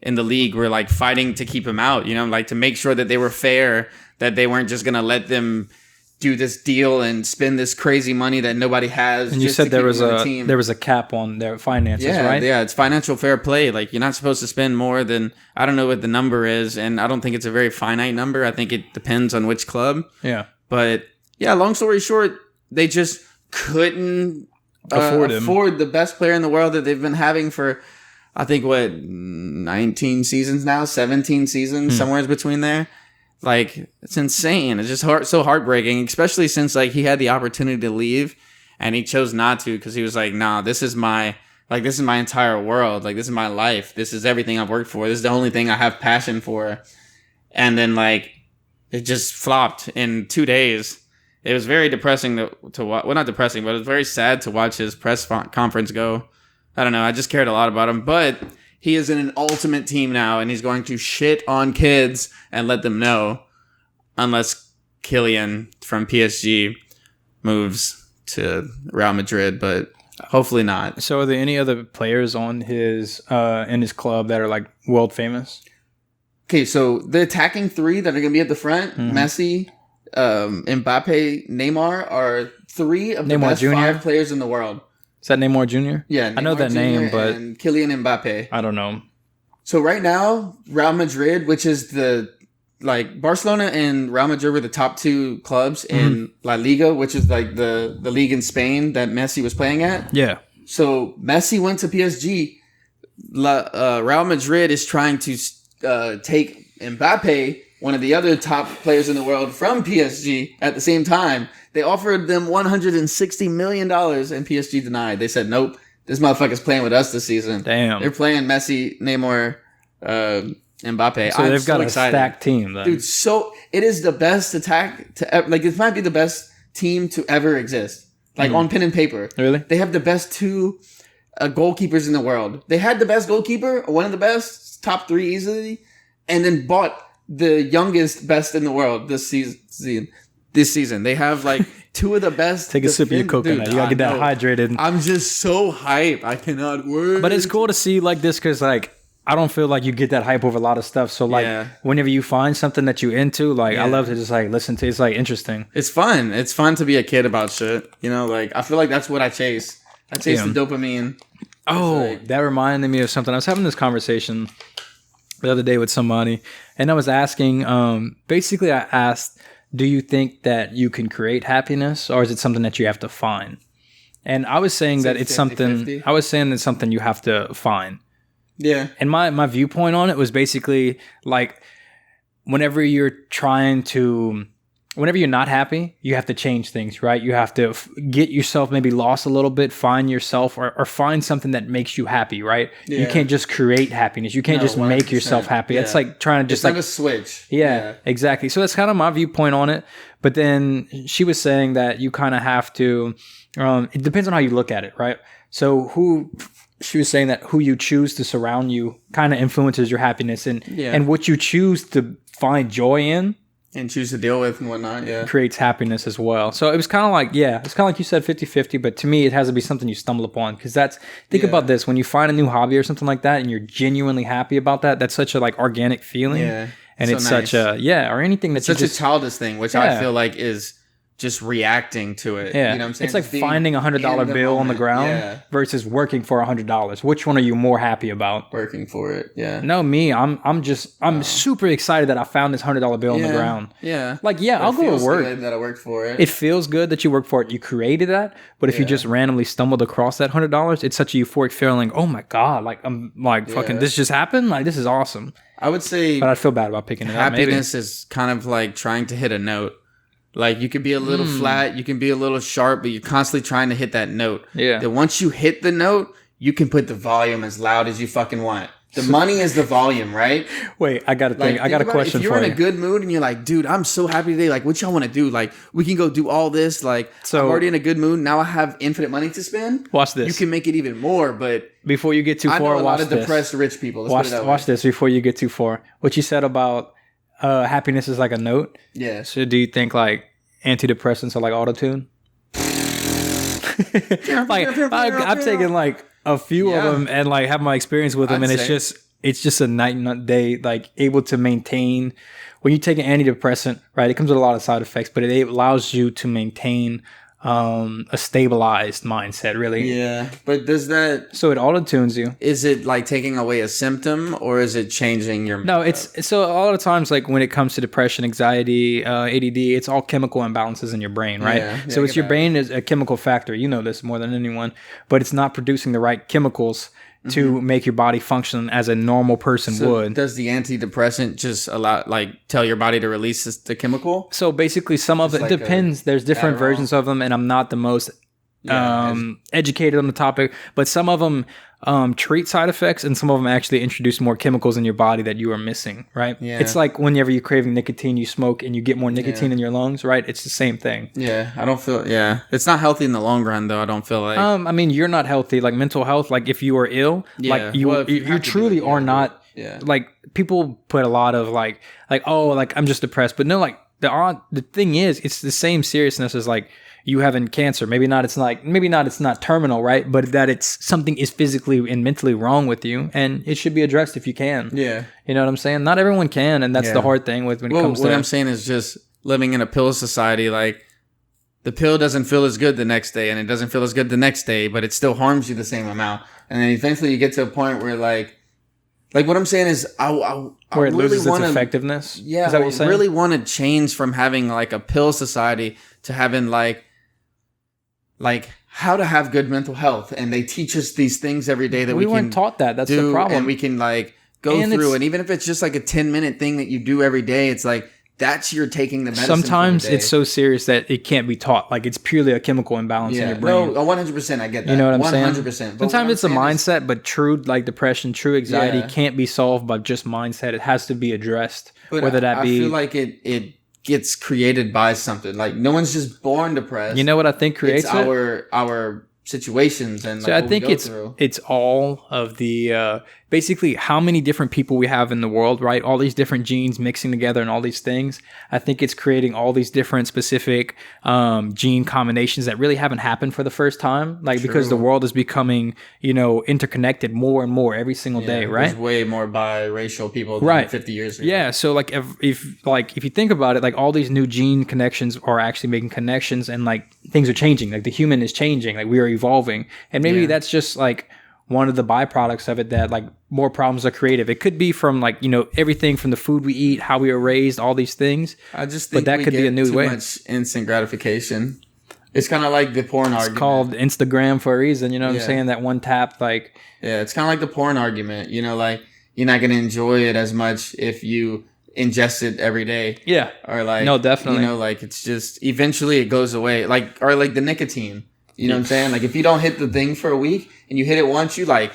league were fighting to keep him out, to make sure that they were fair, that they weren't just going to let them do this deal and spend this crazy money that nobody has. And you said there was a cap on their finances, right? Yeah, it's financial fair play. You're not supposed to spend more than, I don't know what the number is, and I don't think it's a very finite number. I think it depends on which club. Yeah. But yeah, long story short, they just couldn't afford the best player in the world that they've been having for, I think, 19 seasons now, 17 seasons, somewhere in between there. It's insane. It's just so heartbreaking, especially since he had the opportunity to leave and he chose not to because he was like, nah, this is my entire world. This is my life. This is everything I've worked for. This is the only thing I have passion for. And then it just flopped in 2 days. It was very depressing to watch. Well, not depressing, but it was very sad to watch his press conference go. I don't know. I just cared a lot about him, but he is in an ultimate team now, and he's going to shit on kids and let them know, unless Kylian from PSG moves to Real Madrid, but hopefully not. So are there any other players on his in his club that are world famous? Okay, so the attacking three that are going to be at the front, Messi, Mbappe, Neymar, are three of the best Jr.? 5 players in the world. Is that Neymar Jr.? Yeah, Neymar I know that Jr. name, but and Kylian Mbappe. I don't know. So right now, Real Madrid, which is Barcelona and Real Madrid were the top 2 clubs in La Liga, which is the league in Spain that Messi was playing at. Yeah. So Messi went to PSG. Real Madrid is trying to take Mbappe, one of the other top players in the world, from PSG at the same time. They offered them $160 million and PSG denied. They said, nope, this motherfucker's playing with us this season. Damn. They're playing Messi, Neymar, Mbappe. So they've got a stacked team then. Dude, so it is the best attack to ever, it might be the best team to ever exist. On pen and paper. Really? They have the best 2 goalkeepers in the world. They had the best goalkeeper, one of the best, top 3 easily, and then bought the youngest best in the world this season. They have 2 of the best. Take a sip of your coconut. Dude, you gotta get that hydrated. I'm just so hype. I cannot wait. But it's cool to see this because I don't feel like you get that hype over a lot of stuff. So whenever you find something that you into, I love to just listen to. It's interesting. It's fun. It's fun to be a kid about shit. I feel like that's what I chase. I chase the dopamine. Oh, that reminded me of something. I was having this conversation the other day with somebody, and I was asking. Basically, I asked, do you think that you can create happiness, or is it something that you have to find? And I was saying that it's 50, something. 50. I was saying it's something you have to find. Yeah. And my viewpoint on it was basically whenever you're not happy, you have to change things, right? You have to get yourself maybe lost a little bit, find yourself or find something that makes you happy, right? Yeah. You can't just create happiness. You can't just 100%. Make yourself happy. Yeah. It's trying to just it's a switch. Yeah, exactly. So that's kind of my viewpoint on it. But then she was saying that you kind of have to, it depends on how you look at it, right? So she was saying that who you choose to surround you kind of influences your happiness and what you choose to find joy in and choose to deal with and whatnot, creates happiness as well. So it was kind of it's kind of like you said 50-50, but to me it has to be something you stumble upon, because think about this, when you find a new hobby or something like that and you're genuinely happy about that, that's such a organic feeling. Yeah. And it's nice. Or anything that's such a childish thing, which I feel like is just reacting to it. Yeah. You know what I'm saying? It's like finding $100 bill on the ground versus working for $100. Which one are you more happy about? Working for it. Yeah. No, me. I'm super excited that I found this $100 bill on the ground. Yeah. I'll go to work. Good that I worked for it. It feels good that you worked for it. You created that. But if you just randomly stumbled across that $100, it's such a euphoric feeling. Oh my God. I'm fucking, this just happened? This is awesome. I would say. But I feel bad about picking it up. Happiness is kind of like trying to hit a note. You can be a little flat, you can be a little sharp, but you're constantly trying to hit that note. Yeah. Then once you hit the note, you can put the volume as loud as you fucking want. The money is the volume, right? Wait, I got a thing. Like, I got a think about it. question If you're for in you. a good mood and you're like, dude, I'm so happy today. Like, what y'all want to do? Like, we can go do all this. Like, So- I'm already in a good mood. Now I have infinite money to spend. Watch this. You can make it even more, but Before you get too I far, know a watch lot of this. depressed rich people. Let's put it that way. Watch this before you get too far. What you said about happiness is like a note. Yeah. So do you think like antidepressants are like autotune? Like I'm taking like a few of them and like have my experience with them, and it's just a night and day, like able to maintain. When you take an antidepressant, right, it comes with a lot of side effects, but it allows you to maintain a stabilized mindset, really. Yeah, but does that? So it auto tunes you. Is it like taking away a symptom, or is it changing your? No, it's so a lot of times, like when it comes to depression, anxiety, ADD, it's all chemical imbalances in your brain, right? Yeah, So I it's get your that. brain is a chemical factor. You know this more than anyone, but it's not producing the right chemicals to make your body function as a normal person would. Does the antidepressant just tell your body to release the chemical? So basically, some of it like depends. There's different Adderall. versions of them, and I'm not the most educated on the topic, but some of them treat side effects, and some of them actually introduce more chemicals in your body that you are missing, right? Yeah. It's like whenever you're craving nicotine, you smoke and you get more nicotine in your lungs, right? It's the same thing. Yeah, I don't feel. Yeah, it's not healthy in the long run, though. I don't feel like. I mean, you're not healthy. Like mental health, like if you are ill, like you Well, if you you have to do truly it, you are gotta do not. it. Yeah. Like people put a lot of like oh, like I'm just depressed, but no, like the thing is, it's the same seriousness as like you having cancer. Maybe not. It's not terminal, right? But that it's something is physically and mentally wrong with you, and it should be addressed if you can. Yeah. You know what I'm saying? Not everyone can, and that's Yeah. the hard thing when it comes what to. I'm saying is just living in a pill society. Like the pill doesn't feel as good the next day, and it doesn't feel as good the next day, but it still harms you the same amount. And then eventually you get to a point where like what I'm saying is, I where it really loses its wanna, effectiveness. Yeah, is that what I you're saying? really want to change from having like a pill society to having like how to have good mental health, and they teach us these things every day that we we weren't can taught that. That's do, the problem. and we can like go And through. it's- And even if it's just like a 10-minute thing that you do every day, it's like that's you're taking the medicine. Sometimes for the day. it's so serious that it can't be taught. Like it's purely a chemical imbalance in your brain. No, 100%. I get that. You know what I'm saying? 100%. Sometimes it's a mindset, but true like depression, true anxiety Yeah. can't be solved by just mindset. It has to be addressed. But whether that I be, feel like it gets created by something. Like no one's just born depressed. you know what I think creates it's it? our situations and So like, I what think we go it's through. it's all of the basically how many different people we have in the world, right? All these different genes mixing together and all these things. I think it's creating all these different specific gene combinations that really haven't happened for the first time, like because the world is becoming interconnected more and more every single day, right? There's way more biracial people than Right. 50 years ago. Yeah, so like if you think about it, like all these new gene connections are actually making connections, and like things are changing. Like the human is changing, like we are evolving, and maybe that's just like one of the byproducts of it, that like more problems are creative. It could be from like everything from the food we eat, how we are raised, all these things. I just think that we could be get a new too way. much instant gratification. It's kind of like the porn It's argument. called Instagram for a reason. You know what I'm Yeah. saying? That one tap, like Yeah, it's kind of like the porn argument. Like you're not going to enjoy it as much if you ingest it every day. yeah, Or like, No, definitely. like it's just eventually it goes away. Like, or like the nicotine. You know what I'm saying? Like if you don't hit the thing for a week and you hit it once, you like,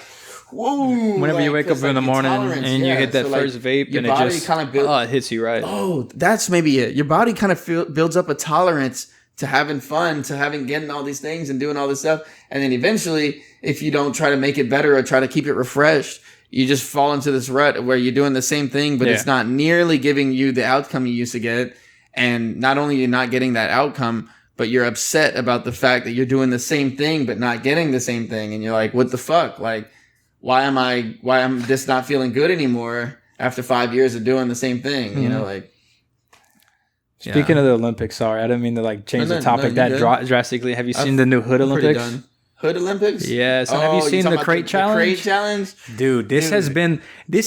whoa. whenever you like, wake up 'cause, in the like, morning intolerance, and you hit that so, like, first vape, your and it body just kind of builds. it hits you right. Oh, that's maybe it. Your body kind of builds up a tolerance to having fun, to getting all these things and doing all this stuff. And then eventually, if you don't try to make it better or try to keep it refreshed, you just fall into this rut where you're doing the same thing, but it's not nearly giving you the outcome you used to get. And not only you're not getting that outcome, but you're upset about the fact that you're doing the same thing, but not getting the same thing. And you're like, what the fuck? Like, why am just not feeling good anymore after 5 years of doing the same thing? Like. Speaking of the Olympics, sorry, I didn't mean to like change the topic that drastically. Have you seen the new Hood Olympics? Done. Hood Olympics? Yes. And have you seen the crate challenge? The crate challenge? Dude, this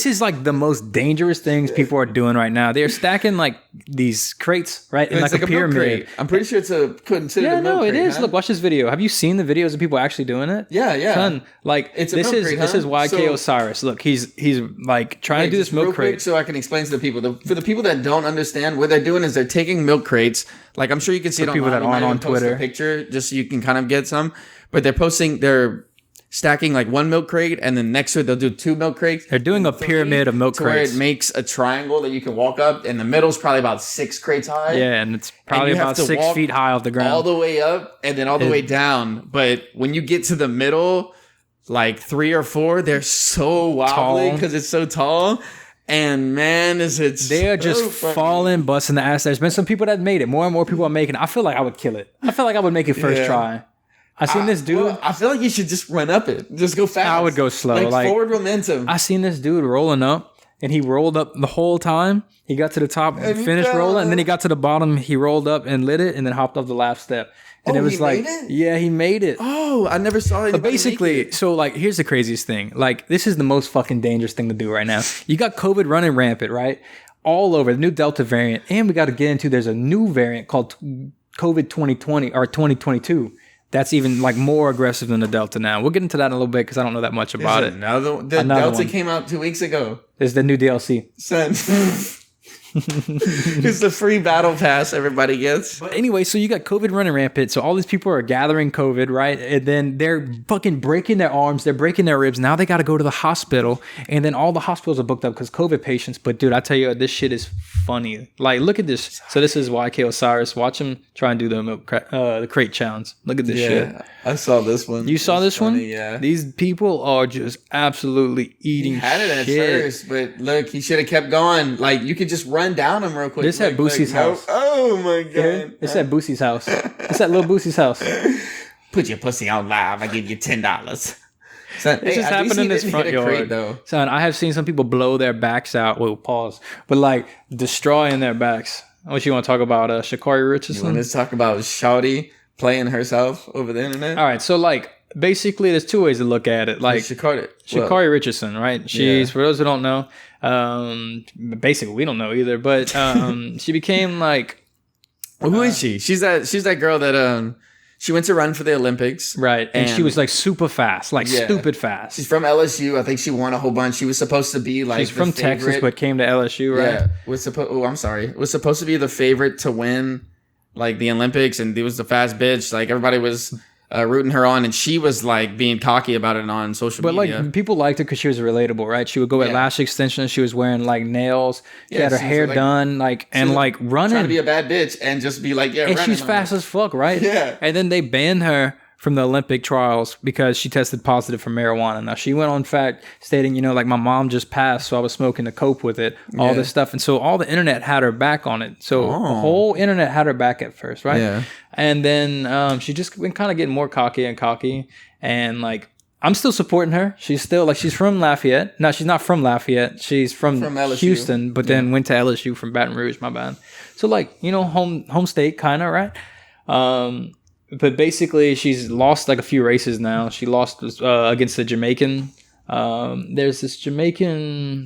is like the most dangerous things people are doing right now. They're stacking like these crates, right? In It's like a milk pyramid. crate. I'm pretty sure it's considered Yeah, a milk no, it crate, is. huh? Look, watch this video. Have you seen the videos of people actually doing it? Yeah. Son, like It's a this milk is crate, this huh? is YK So- Osiris. Look, he's like trying to do Just this milk real quick crate. so I can explain to the people. For the people that don't understand, what they're doing is they're taking milk crates. Like I'm sure you can see it people online. that We might aren't even on post Twitter. a picture just so you can kind of get some. But they're stacking like one milk crate, and then next to it they'll do 2 milk crates. They're doing a pyramid of milk to where crates. it makes a triangle that you can walk up, and the middle's probably about 6 crates high. Yeah, and it's probably you have about to 6 walk feet high off the ground. all the way up and then all the way down. But when you get to the middle, like 3 or 4, they're so wobbly because it's so tall. And man, they are just falling, busting the ass. There's been some people that made it. More and more people are making it. I feel like I would kill it. I feel like I would make it first try. I seen this dude. Well, I feel like you should just run up it. Just go fast. I would go slow. Like forward momentum. I seen this dude rolling up, and he rolled up the whole time. He got to the top, finished rolling, and then he got to the bottom. He rolled up and lit it, and then hopped off the last step. And it was like, yeah, he made it. Oh, I never saw it. But basically, so like, here's the craziest thing. Like, this is the most fucking dangerous thing to do right now. You got COVID running rampant, right? All over, the new Delta variant. And we got to get into, there's a new variant called COVID 2020 or 2022. That's even like more aggressive than the Delta now. We'll get into that in a little bit because I don't know that much about it. The Delta one came out 2 weeks ago. It's the new DLC. Son. It's the free battle pass everybody gets. But anyway, so you got COVID running rampant. So all these people are gathering COVID, right? And then they're fucking breaking their arms. They're breaking their ribs. Now they got to go to the hospital. And then all the hospitals are booked up because COVID patients. But dude, I tell you, this shit is funny. Like, look at this. So this is YK Osiris. Watch him try and do the crate challenge. Look at this shit. I saw this one. You saw this one? Yeah. These people are just absolutely eating He had it at shit. first, but look, he should have kept going. Like, you could just run down him real quick. This at Boosie's house. Oh my god. It's at Boosie's house. It's at Lil Boosie's house. Put your pussy on live. I give you $10. Son, This just happened in this front yard. Though. Son, I have seen some people blow their backs out. Well, pause. But like destroying their backs. What you want to talk about? Sha'carri Richardson? Let's talk about Shawty playing herself over the internet. All right. So like basically there's 2 ways to look at it. Like Sha'carri Richardson, right? She's, for those who don't know, basically we don't know either, but she became like... Well, who is she? She's that girl that... She went to run for the Olympics. Right. And she was like super fast, like stupid fast. She's from LSU. I think she won a whole bunch. She was supposed to be like... She's from Texas, but came to LSU, right? Yeah. I'm sorry. Was supposed to be the favorite to win like the Olympics, and it was the fast bitch. Like everybody was rooting her on, and she was like being cocky about it on social media. But like people liked her because she was relatable, right? She would go with lash extensions. She was wearing like nails. She had her hair done, and like running. Trying to be a bad bitch and just be like, and she's fast as fuck, right? Yeah. And then they banned her from the Olympic trials because she tested positive for marijuana. Now she went on fact stating, like my mom just passed, so I was smoking to cope with it, all this stuff. And so all the internet had her back on it. So the whole internet had her back at first, right? Yeah. And then she just been kind of getting more cocky. And like, I'm still supporting her. She's still like, she's from Lafayette. No, she's not from Lafayette. She's from Houston, but then went to LSU from Baton Rouge, my bad. So like, home state kind of, right? But basically, she's lost like a few races now. She lost against the Jamaican. There's this Jamaican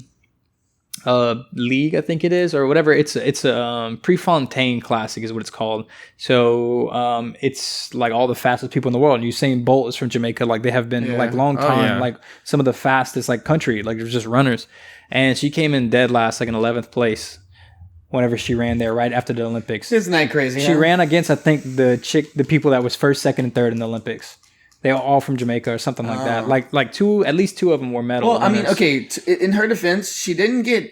league, I think it is, or whatever. It's a Prefontaine Classic is what it's called. So it's like all the fastest people in the world. And Usain Bolt is from Jamaica. Like they have been like long time, like some of the fastest like country. Like there's just runners. And she came in dead last, like in 11th place. Whenever she ran there right after the Olympics. Isn't that crazy? She ran against, I think, the people that was first, second, and third in the Olympics. They were all from Jamaica or something like that. Like at least 2 of them were medal winners. I mean, okay, in her defense, she didn't get...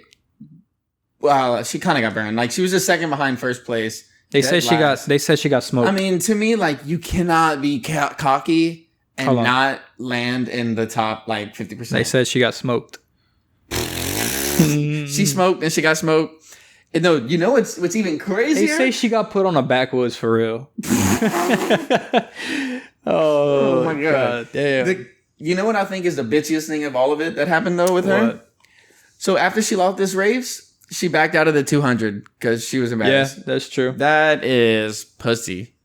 Well, she kind of got burned. Like, she was a second behind first place. They said she got smoked. I mean, to me, like, you cannot be cocky and not land in the top, like, 50%. They said she got smoked. She smoked and she got smoked. No, what's even crazier? They say she got put on a backwoods for real. oh my god! Damn. You know what I think is the bitchiest thing of all of it that happened though with her? So after she lost this race, she backed out of the 200 because she was embarrassed. Yeah, that's true. That is pussy.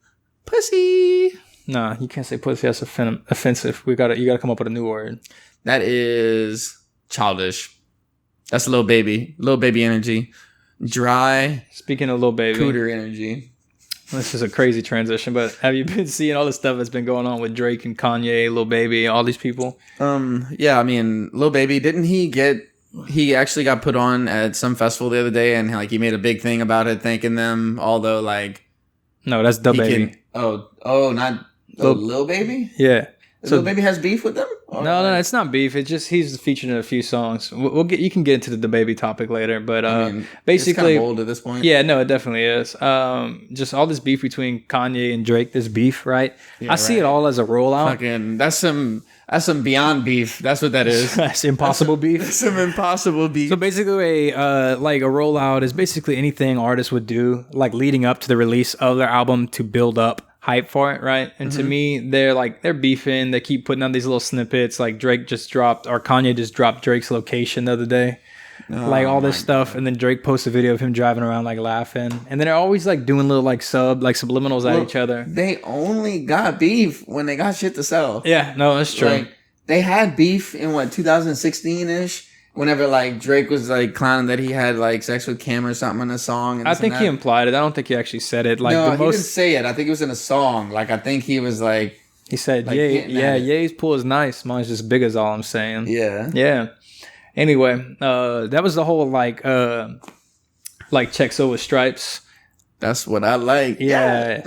Pussy. Nah, you can't say pussy. That's offensive. You gotta come up with a new word. That is childish. That's little baby energy. Dry. Speaking of little baby. Cooter energy. This is a crazy transition, but have you been seeing all the stuff that's been going on with Drake and Kanye, Lil Baby, all these people? Yeah, I mean, Lil Baby, didn't he actually got put on at some festival the other day and like he made a big thing about it, thanking them, although like... No, that's the Baby. Not Lil Baby? Yeah. So Lil Baby has beef with them? No, it's not beef. It's just he's featured in a few songs. We'll get you can get into the Baby topic later, but basically, it's kind of old at this point. Yeah, no, it definitely is. Just all this beef between Kanye and Drake. This beef, right? I see it all as a rollout. Fucking, that's some beyond beef. That's what that is. That's impossible beef. That's some impossible beef. So basically, a rollout is basically anything artists would do, like leading up to the release of their album to build up hype for it, right? And to me, they're beefing. They keep putting out these little snippets. Like Kanye just dropped Drake's location the other day. Like all this stuff, and then Drake posts a video of him driving around like laughing, and then they're always like doing little like subliminals at each other. They only got beef when they got shit to sell. Yeah, no, that's true. Like they had beef in 2016 ish. Whenever like Drake was like clowning that he had like sex with Kim or something in a song. And I think he implied it. I don't think he actually said it. Like no, he didn't say it. I think it was in a song. Like I think he was like he said, like, Ye's pool is nice. Mine's just big as all I'm saying. Yeah. Anyway, that was the whole like checks over stripes. That's what I like. Yeah.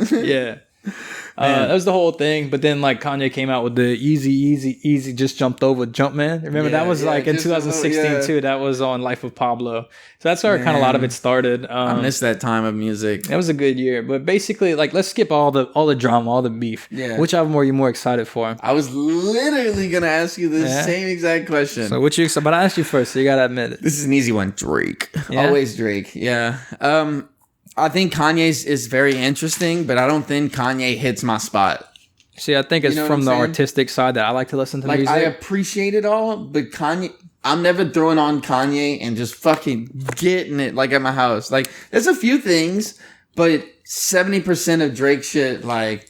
That was the whole thing. But then like Kanye came out with the easy just jumped over Jumpman. Remember that was like in 2016 too. That was on Life of Pablo. So that's where kind of a lot of it started. I missed that time of music. That was a good year. But basically, like let's skip all the drama, all the beef. Yeah. Which album were you more excited for? I was literally gonna ask you the same exact question. So what you excited? But I asked you first, so you gotta admit it. This is an easy one. Drake. Yeah? Always Drake. Yeah. I think Kanye's is very interesting, but I don't think Kanye hits my spot. See, I think it's from the artistic side that I like to listen to music. I appreciate it all, but Kanye, I'm never throwing on Kanye and just fucking getting it like at my house. Like, there's a few things, but 70% of Drake shit, like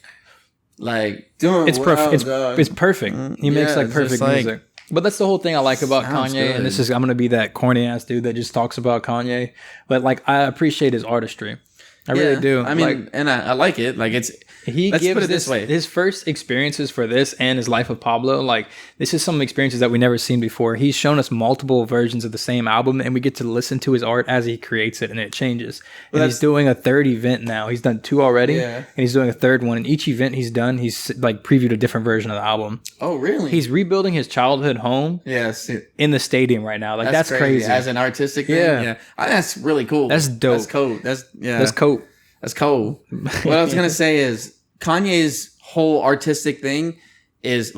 doing it's perfect. It's perfect. He makes like perfect music. But that's the whole thing I like about Kanye, good. And I'm gonna be that corny ass dude that just talks about Kanye. But like, I appreciate his artistry. I really do. I mean, and I like it. Like let's put it this way. His first experiences for this and his Life of Pablo, like this is some experiences that we never seen before. He's shown us multiple versions of the same album, and we get to listen to his art as he creates it, and it changes. And he's doing a third event now. He's done 2 already, and he's doing a third one. And each event he's done, he's like previewed a different version of the album. Oh, really? He's rebuilding his childhood home. Yes, in the stadium right now. Like that's crazy. As an artistic thing. Yeah, that's really cool. That's dope. That's cool. That's cool. That's cool. What I was going to say is Kanye's whole artistic thing is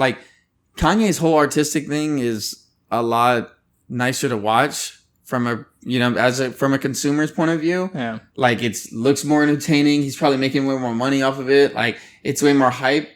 a lot nicer to watch from a consumer's point of view. Yeah. Like looks more entertaining. He's probably making way more money off of it. Like it's way more hype,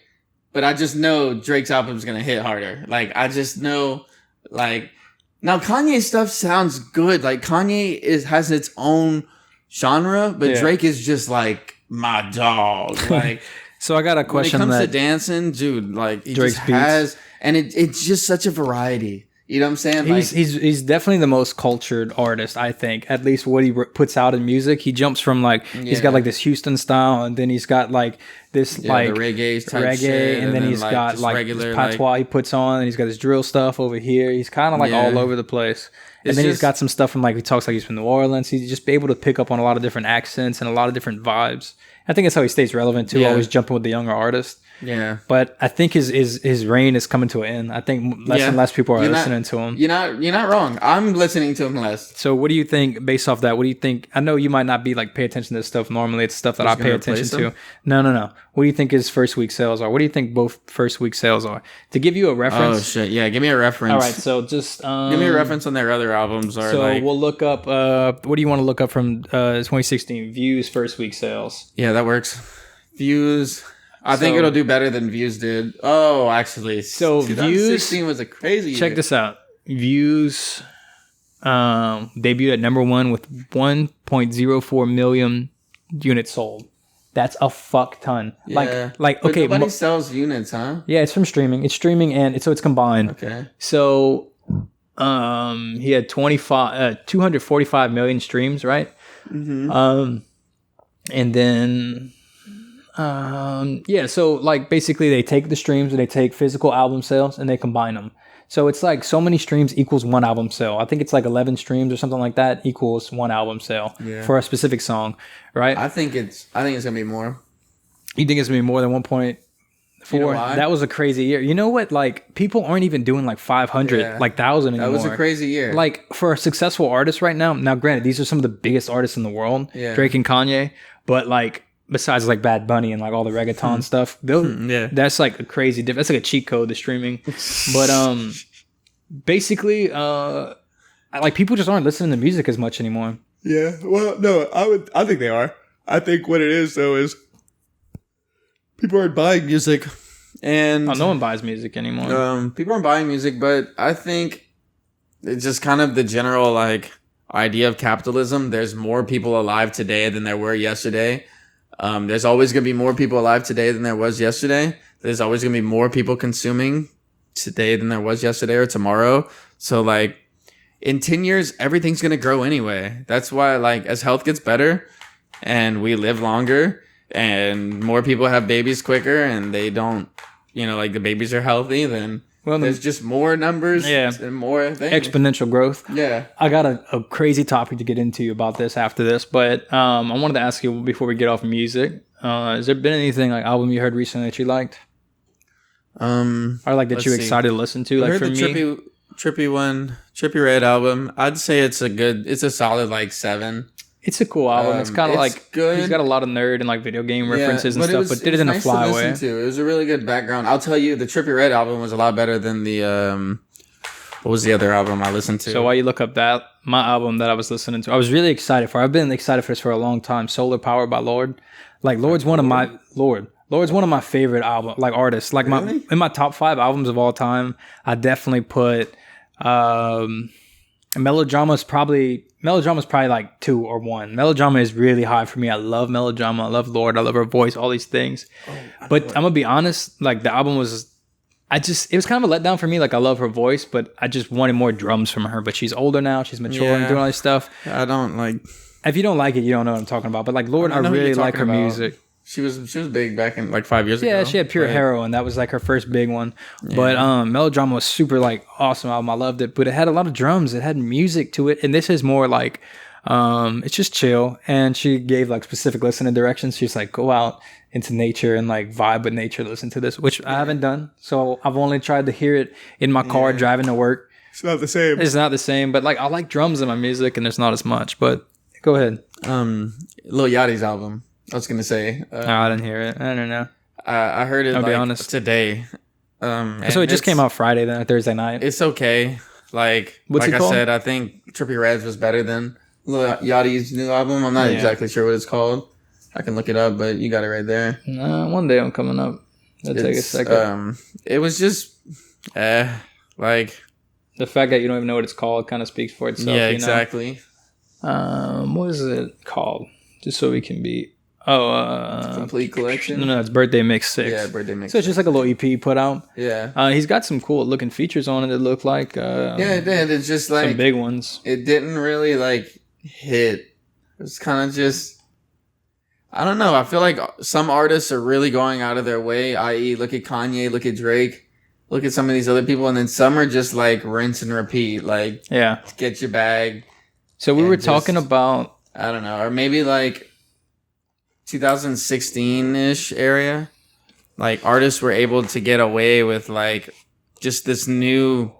but I just know Drake's album is going to hit harder. Like I just know now Kanye's stuff sounds good. Like Kanye has its own genre, but Drake is just like my dog. Like, so I got a question. When it comes to dancing, dude, like he Drake's just has, and it's just such a variety. You know what I'm saying? He's definitely the most cultured artist, I think. At least what he puts out in music, he jumps from he's got like this Houston style, and then he's got like this like the reggae shit, and then he's got like regular patois he puts on, and he's got his drill stuff over here. He's kind of like all over the place. And then he's got some stuff from he talks like he's from New Orleans. He's just able to pick up on a lot of different accents and a lot of different vibes. I think that's how he stays relevant too. Always jumping with the younger artists. Yeah, but I think his reign is coming to an end. I think less and less people are listening to him. You're not wrong. I'm listening to him less. So what do you think based off that? What do you think? I know you might not be pay attention to this stuff normally. It's stuff that I pay attention to. No. What do you think his first week sales are? What do you think both first week sales are? To give you a reference. Oh shit! Yeah, give me a reference. All right, so just give me a reference on their other albums. We'll look up. What do you want to look up from 2016 Views first week sales? Yeah, that works. Views. I think it'll do better than Views did. Oh, actually. So 2016 was a crazy year. Check this out. Views debuted at number 1 with 1.04 million units sold. That's a fuck ton. Yeah. Like but okay. Nobody sells units, huh? Yeah, it's from streaming. It's streaming and it's combined. Okay. So he had 245 million streams, right? Mm-hmm. And then so basically they take the streams and they take physical album sales and they combine them. So it's so many streams equals one album sale. I think it's 11 streams or something like that equals one album sale for a specific song, right? I think it's gonna be more. You think it's gonna be more than 1 point? You know 4. why? That was a crazy year. You know what? Like people aren't even doing like 500, Yeah. like 1,000 anymore. That was a crazy year. Like for a successful artist right now. Now, granted, these are some of the biggest artists in the world, Yeah. Drake and Kanye. But like besides like Bad Bunny and like all the reggaeton stuff, Yeah. that's like a crazy. That's like a cheat code to streaming. But basically, like people just aren't listening to music as much anymore. Yeah. Well, no, I think they are. I think what it is though is people aren't buying music, and Oh, no one buys music anymore. people aren't buying music, but I think it's just kind of the general like idea of capitalism. There's more people alive today than there were yesterday. There's always going to be more people alive today than there was yesterday. There's always going to be more people consuming today than there was yesterday or tomorrow. So like in 10 years, everything's going to grow anyway. That's why like as health gets better and we live longer and more people have babies quicker and they don't, you know, like the babies are healthy, then there's just more numbers and more things. Exponential growth. Yeah. I got a crazy topic to get into about this after this, but I wanted to ask you before we get off music, has there been anything like album you heard recently that you liked? Or like that you excited to listen to? I Like heard for the me, Trippy Red album. I'd say it's a solid like 7. it's a cool album. It's kind of it's like good. He's got a lot of nerd and like video game references and it stuff, was- but did it in a nice to fly listen way. to. It was a really good background. I'll tell you, the Trippy Red album was a lot better than the what was the other album I listened to? So while you look up that, my album that I was listening to, I was really excited for. I've been excited for this for a long time. Solar Power by Lord. Like Lord's one of my favorite artists. Like Really? in my top 5 albums of all time, I definitely put Melodrama's probably like 2 or 1. Melodrama is really high for me. I love Melodrama. I love Lord. I love her voice. All these things. But I'm gonna be honest. Like the album was. It was kind of a letdown for me. Like I love her voice, but I just wanted more drums from her. But she's older now. She's mature and doing all this stuff. I don't like. If you don't like it, you don't know what I'm talking about. But like Lord, I know who really you're like her talking about. music. She was big back in like 5 years ago. Yeah, she had Pure right? Heroine. That was like her first big one. But Melodrama was super like awesome album. I loved it. But it had a lot of drums. It had music to it. And this is more like it's just chill. And she gave like specific listening directions. She's like, go out into nature and like vibe with nature, listen to this, which I haven't done. So I've only tried to hear it in my car driving to work. It's not the same. It's not the same, but like I like drums in my music and there's not as much. But go ahead. Lil Yachty's album. I was gonna say. No, I didn't hear it. I don't know. I heard it I'll be like honest. today. So it just came out Friday then, Thursday night. It's okay. Like What's like it I called? said, I think Trippy Reds was better than Lil Yachty's new album. I'm not exactly sure what it's called. I can look it up, but you got it right there. One day I'm coming up. That'll take a second. It was just like The fact that you don't even know what it's called kind of speaks for itself. yeah, you know? exactly. What is it called? Just so we can be. Complete collection. No, it's Birthday Mix 6. Yeah, Birthday Mix. So it's just like a little EP he put out. Yeah. He's got some cool looking features on it that look like Yeah, it did. It's just like some big ones. it didn't really like hit. It was kind of just. I don't know. I feel like some artists are really going out of their way, i.e., look at Kanye, look at Drake, look at some of these other people, and then some are just like rinse and repeat. Like, Yeah. get your bag. So we And were just- talking about. I don't know. Or maybe like 2016-ish area. Like, artists were able to get away with like just this new,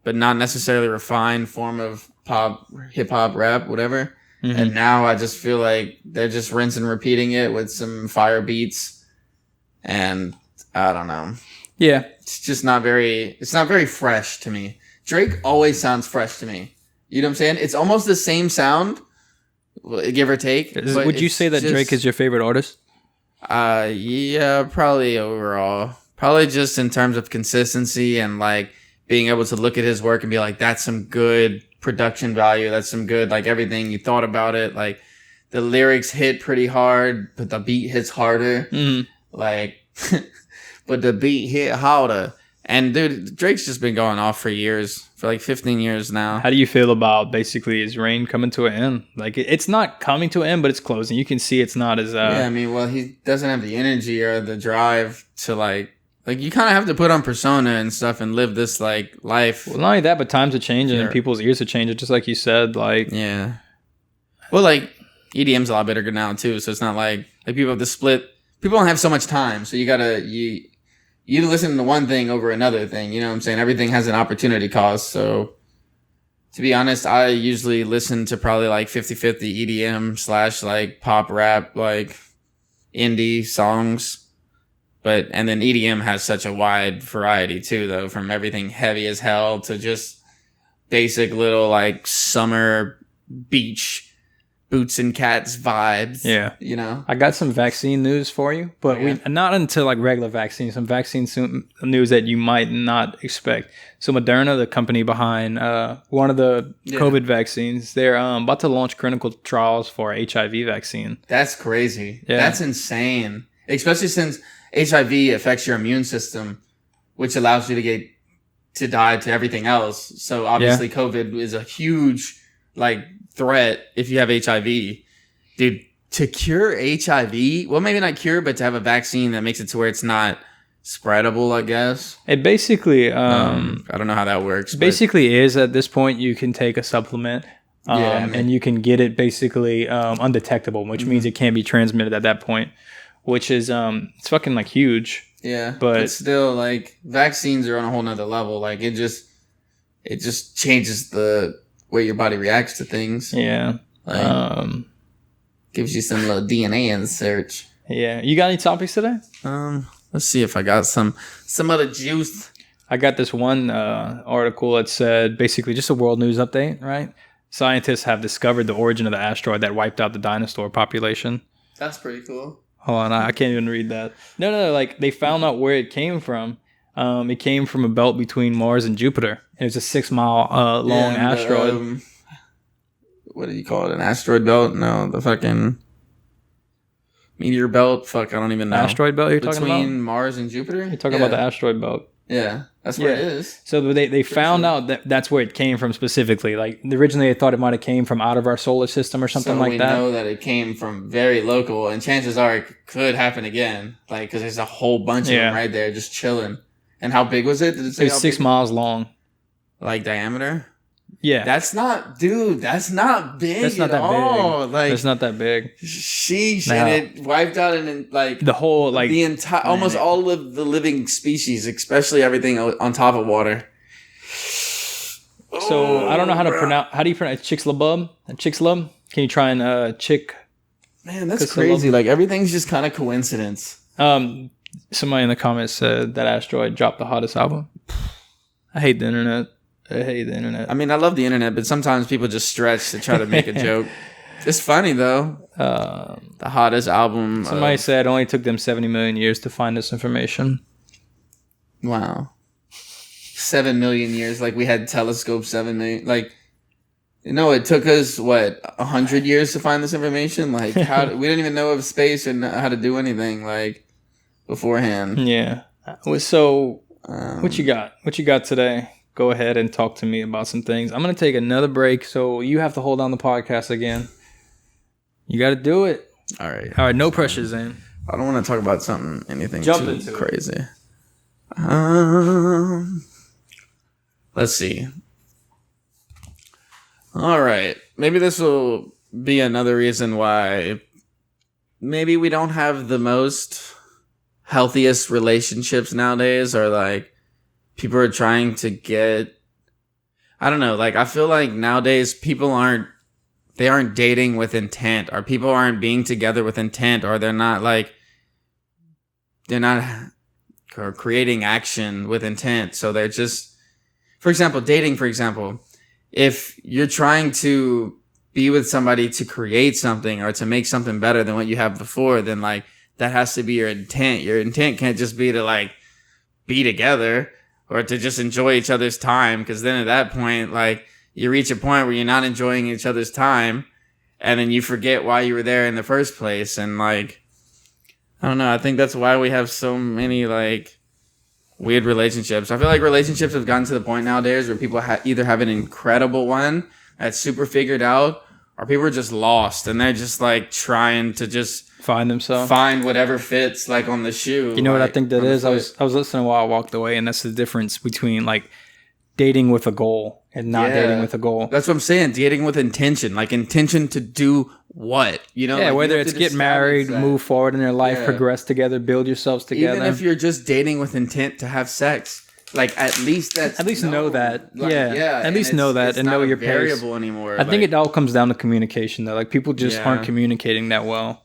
but not necessarily refined form of pop, hip hop, rap, whatever. And now I just feel like they're just rinsing and repeating it with some fire beats. And I don't know. Yeah. It's just not very fresh to me. Drake always sounds fresh to me. You know what I'm saying? It's almost the same sound, give or take. but Would you it's say that just- Drake is your favorite artist? Yeah, probably overall. Probably just in terms of consistency and like being able to look at his work and be like, that's some good production value. That's some good, like everything you thought about it. Like the lyrics hit pretty hard, but the beat hits harder. Like, but the beat hit harder. And dude, Drake's just been going off for years, for like 15 years now. How do you feel about basically his reign coming to an end? Like it's not coming to an end, but it's closing. You can see it's not as Yeah, I mean, well, he doesn't have the energy or the drive to like you kind of have to put on persona and stuff and live this like life. Well, not only that, but times are changing and Yeah. people's ears are changing, just like you said. Like, Yeah. Well, like EDM's a lot better now too, so it's not like people have to split. People don't have so much time, so you you listen to one thing over another thing. You know what I'm saying? Everything has an opportunity cost. So to be honest, I usually listen to probably like 50-50 EDM / like pop rap, like indie songs. And then EDM has such a wide variety too, though, from everything heavy as hell to just basic little like summer beach boots and cats vibes. Yeah. You know? I got some vaccine news for you, but not until like regular vaccines, some vaccine news that you might not expect. So Moderna, the company behind one of the COVID vaccines, they're about to launch clinical trials for HIV vaccine. That's crazy. Yeah. That's insane. Especially since HIV affects your immune system, which allows you to die to everything else. So obviously COVID is a huge like threat if you have HIV. Dude, to cure HIV, well, maybe not cure, but to have a vaccine that makes it to where it's not spreadable, I guess. It basically I don't know how that works. Basically is at this point you can take a supplement and you can get it basically undetectable, which means it can't be transmitted at that point, which is it's fucking like huge. Yeah, but still, like, vaccines are on a whole nother level. Like, it just changes the way your body reacts to things. Yeah. Like, gives you some little DNA in the search. Yeah. You got any topics today? Let's see if I got some other juice. I got this one article that said basically just a world news update, right? Scientists have discovered the origin of the asteroid that wiped out the dinosaur population. That's pretty cool. Hold on, I can't even read that. No, like they found out where it came from. It came from a belt between Mars and Jupiter. It was a 6-mile long asteroid. What do you call it? An asteroid belt? No, the fucking meteor belt. Fuck, I don't even know. Asteroid belt you're talking about? Between Mars and Jupiter? You're talking about the asteroid belt. Yeah, that's where it is. So they found out that that's where it came from specifically. Like originally they thought it might have came from out of our solar system or something like that. So we know that it came from very local, and chances are it could happen again. Like, because there's a whole bunch of them right there just chilling. And how big was it? Did it say it was 6 miles long. Like diameter? Yeah. That's not big that's not at all. Big. Like, it's not that big. Sheesh. And it wiped out like the whole, like the entire, almost all of the living species, especially everything on top of water. So I don't know how to pronounce. How do you pronounce Chicxulub? Chicxulub? Can you try and chick? Man, that's crazy. Like everything's just kind of coincidence. Somebody in the comments said that asteroid dropped the hottest album. I hate the internet. I mean, I love the internet, but sometimes people just stretch to try to make a joke. It's funny though. The hottest album. Somebody said it only took them 70 million years to find this information. Wow. 7 million years. Like we had telescopes 7 million. Like, it took us 100 years to find this information. Like we didn't even know of space and how to do anything like beforehand. Yeah. So what you got? What you got today? Go ahead and talk to me about some things. I'm going to take another break, so you have to hold on the podcast again. You got to do it. All right. No pressure, Zane. I don't want to talk about anything too crazy. Let's see. All right. Maybe this will be another reason why maybe we don't have the most healthiest relationships nowadays, or like people are trying to get, I don't know, like I feel like nowadays people aren't dating with intent, or people aren't being together with intent, or they're not creating action with intent. So they're just, dating, for example, if you're trying to be with somebody to create something or to make something better than what you have before, then like that has to be your intent. Your intent can't just be to like be together or to just enjoy each other's time. Cause then at that point, like you reach a point where you're not enjoying each other's time and then you forget why you were there in the first place. And like, I don't know. I think that's why we have so many like weird relationships. I feel like relationships have gotten to the point nowadays where people either have an incredible one that's super figured out, or people are just lost and they're just like trying to just find themselves, find whatever fits like on the shoe. You know what I think that is? I was listening while I walked away, and that's the difference between like dating with a goal and not dating with a goal. That's what I'm saying. Dating with intention, like intention to do what? You know, Yeah, like, you whether have it's to get describe married, that. move forward in their life, Yeah. progress together, build yourselves together. Even if you're just dating with intent to have sex, like at least know that. Like, Yeah. At and least know that it's and not know a your pace. variable anymore. I think it all comes down to communication, though. Like, people just aren't Yeah. communicating that well.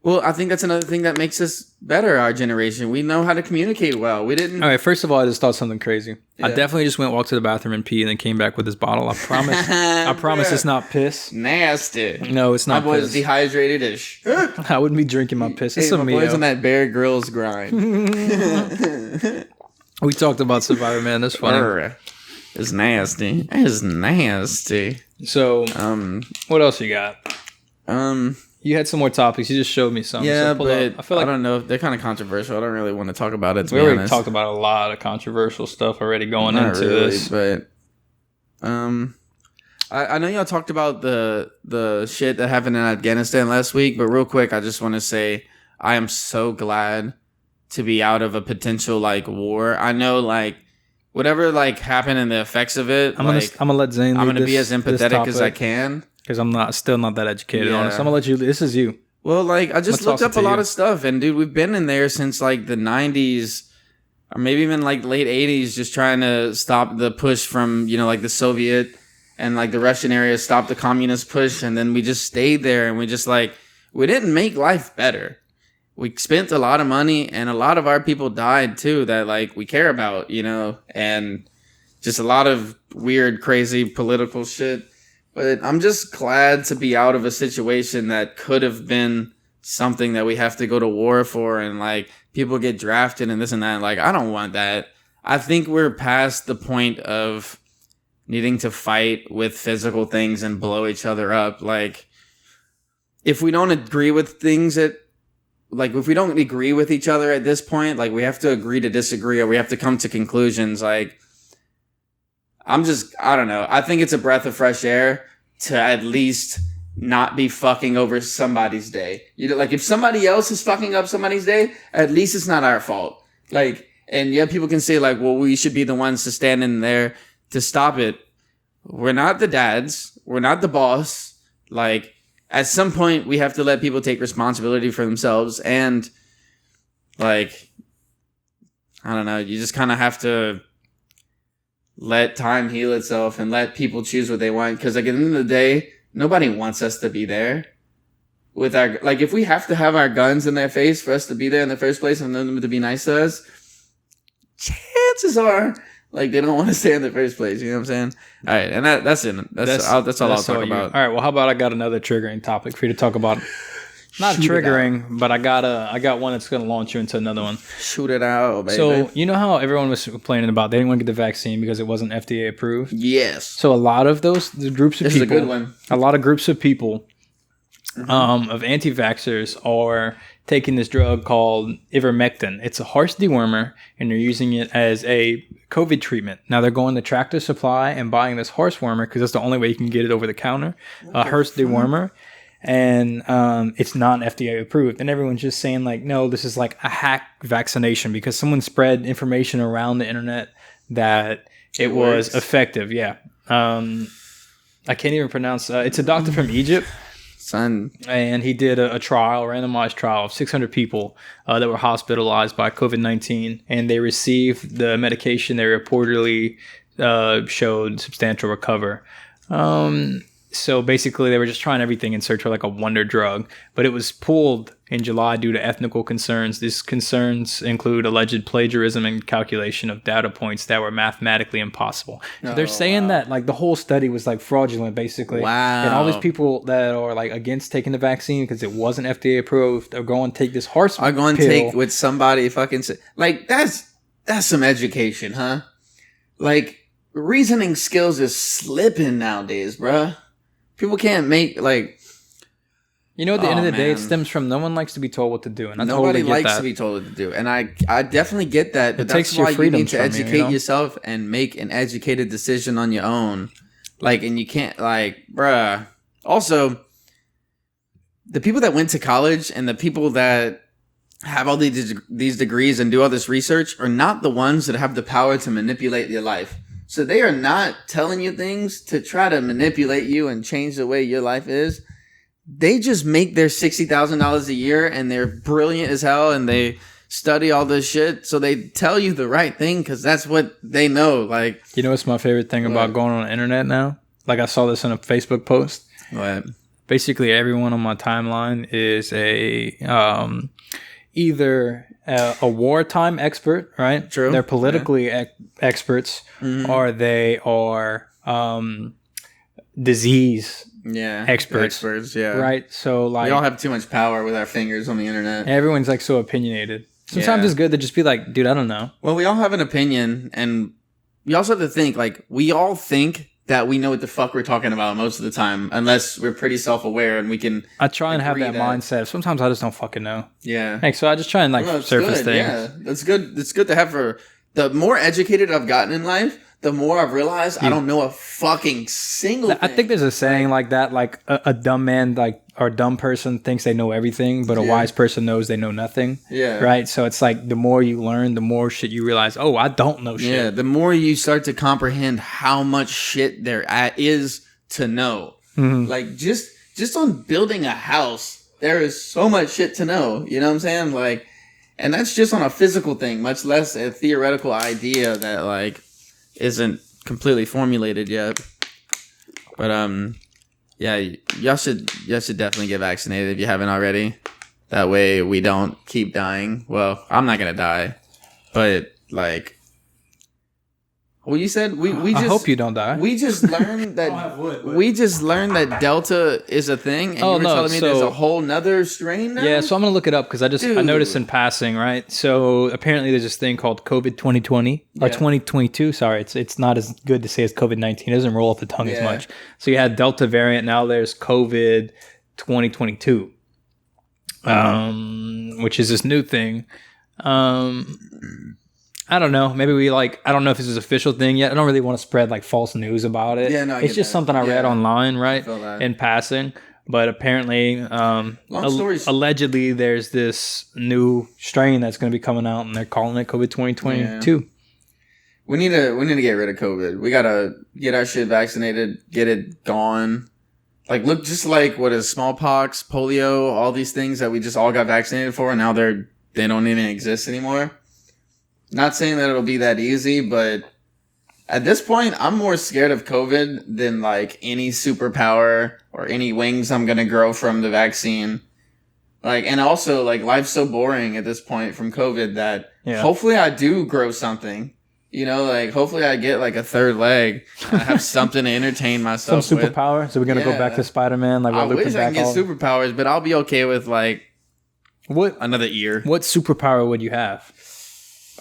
Well, I think that's another thing that makes us better, our generation. We know how to communicate well. We didn't. All right, first of all, I just thought something crazy. I Yeah. definitely just walked to the bathroom and pee and then came back with this bottle. I promise. I promise it's not piss. Nasty. No, it's My not boy's piss. dehydrated-ish. I wouldn't be drinking my piss. It's Hey, a my boy's on Mio. that Bear Grylls grind. We talked about Survivor, man. That's funny. Urgh. It's nasty. It's nasty. So, what else you got? Um, You had some more topics. You just showed me some. yeah, so pull but up. I feel like don't know. They're kind of controversial. I don't really want to talk about it. To we be already honest. talked about a lot of controversial stuff already going Not into really, this. but I know y'all talked about the shit that happened in Afghanistan last week, but real quick, I just want to say I am so glad to be out of a potential like war. I know like whatever like happened and the effects of it. I'm gonna let Zane. I'm gonna be as empathetic as I can. because I'm still not that educated on it. So Yeah. I'm gonna let you. This is you. Well, like I just Let's looked toss it up a to lot you. of stuff, and dude, we've been in there since like the 90s, or maybe even like late 80s, just trying to stop the push from like the Soviet and like the Russian area, stop the communist push, and then we just stayed there, and we just like we didn't make life better. We spent a lot of money, and a lot of our people died too that like we care about, and just a lot of weird, crazy political shit. But I'm just glad to be out of a situation that could have been something that we have to go to war for, and like people get drafted and this and that. Like, I don't want that. I think we're past the point of needing to fight with physical things and blow each other up. Like, if we don't agree with things if we don't agree with each other at this point, like we have to agree to disagree, or we have to come to conclusions. Like, I don't know. I think it's a breath of fresh air to at least not be fucking over somebody's day. Like if somebody else is fucking up somebody's day, at least it's not our fault. Like, and yeah, people can say like, well, we should be the ones to stand in there to stop it. We're not the dads. We're not the boss. Like, at some point we have to let people take responsibility for themselves. And like, I don't know, you just kind of have to let time heal itself and let people choose what they want. Because like at the end of the day, nobody wants us to be there with our, like if we have to have our guns in their face for us to be there in the first place and them to be nice to us, chances are like they don't want to stay in the first place. You know what I'm saying? All right. And that's it. That's all I'll talk about. All right. Well, how about I got another triggering topic for you to talk about? Not Shoot it triggering, but I got one that's gonna launch you into another one. Shoot it out, baby. So you know how everyone was complaining about they didn't want to get the vaccine because it wasn't FDA approved. yes. So a lot of the groups of This is a people, good one. a lot of groups of people, of anti-vaxxers are taking this drug called ivermectin. It's a horse dewormer, and they're using it as a COVID treatment. Now they're going to Tractor Supply and buying this horse wormer because that's the only way you can get it over the counter, a horse dewormer. And it's not FDA approved. And everyone's just saying like, no, this is like a hack vaccination because someone spread information around the internet that it was works. effective. Yeah. I can't even pronounce. It's a doctor from Egypt. Son. And he did a randomized trial of 600 people that were hospitalized by COVID-19. And they received the medication. They reportedly showed substantial recovery. So basically, they were just trying everything in search for like a wonder drug. But it was pulled in July due to ethnical concerns. These concerns include alleged plagiarism and calculation of data points that were mathematically impossible. So they're saying that like the whole study was like fraudulent, basically. Wow. And all these people that are like against taking the vaccine because it wasn't FDA approved are going to take this horse Are going to pill. take with somebody fucking like that's some education, huh? Like reasoning skills is slipping nowadays, bruh. People can't make like. You know, at the end of the day, it man. stems from no one likes to be told what to do, and I Nobody totally get likes that. to be told what to do, and I definitely get that. But It that's takes your why you freedoms need to from you, educate you know? yourself and make an educated decision on your own. Like, and you can't like, bruh. Also, the people that went to college and the people that have all these degrees and do all this research are not the ones that have the power to manipulate your life. So they are not telling you things to try to manipulate you and change the way your life is. they just make their $60,000 a year and they're brilliant as hell and they study all this shit. So they tell you the right thing because that's what they know. Like, You know what's my favorite thing about going on the internet now? Like I saw this in a Facebook post. what? Basically, everyone on my timeline is either a wartime expert, right? True. They're politically experts, or they are disease Yeah. experts. Yeah. Right? So like We all have too much power with our fingers on the internet. everyone's like so opinionated. Sometimes Yeah. it's good to just be like, dude, I don't know. Well, we all have an opinion, and we also have to think, like, we all think that we know what the fuck we're talking about most of the time, unless we're pretty self-aware and we can... I try and have agree that mindset. Sometimes I just don't fucking know. Yeah. Like, so I just try and like No, it's surface good, things. Yeah, that's good. It's good to have for... The more educated I've gotten in life, the more I've realized I don't know a fucking single thing. I think there's a saying like that, like a dumb man, like or a dumb person thinks they know everything, but a wise person knows they know nothing. Yeah. Right. So it's like the more you learn, the more shit you realize. Oh, I don't know shit. Yeah, the more you start to comprehend how much shit there is to know. Mhm. Like, just on building a house, there is so much shit to know. You know what I'm saying? Like, and that's just on a physical thing, much less a theoretical idea that, like, isn't completely formulated yet. But, yeah, y'all should definitely get vaccinated if you haven't already. That way we don't keep dying. Well, I'm not gonna die, but like, well, you said we just. I hope you don't die. We just learned that we just learned that Delta is a thing, and you were telling me there's a whole nother strain now. Yeah, so I'm gonna look it up because I noticed in passing, right? So apparently there's this thing called COVID 2020 or 2022. Sorry, it's not as good to say as COVID-19. It doesn't roll off the tongue as much. So you had Delta variant. Now there's COVID 2022, which is this new thing. I don't know. Maybe I don't know if this is an official thing yet. I don't really want to spread like false news about it. Yeah, no, it's just something I read online, right? feel that. In passing. But apparently, Long story short, allegedly, there's this new strain that's going to be coming out, and they're calling it COVID 2022. we need to get rid of COVID. We gotta get our shit vaccinated, get it gone. Like, look, just like what is smallpox, polio, all these things that we just all got vaccinated for, and now they don't even exist anymore. Not saying that it'll be that easy, but at this point, I'm more scared of COVID than like any superpower or any wings I'm gonna grow from the vaccine. Like, and also like life's so boring at this point from COVID that hopefully I do grow something. You know, like hopefully I get like a third leg and I have something to entertain myself Some with. superpower. So we're gonna go back to Spider-Man. Like I wish I can get superpowers, but I'll be okay with like another ear. What superpower would you have?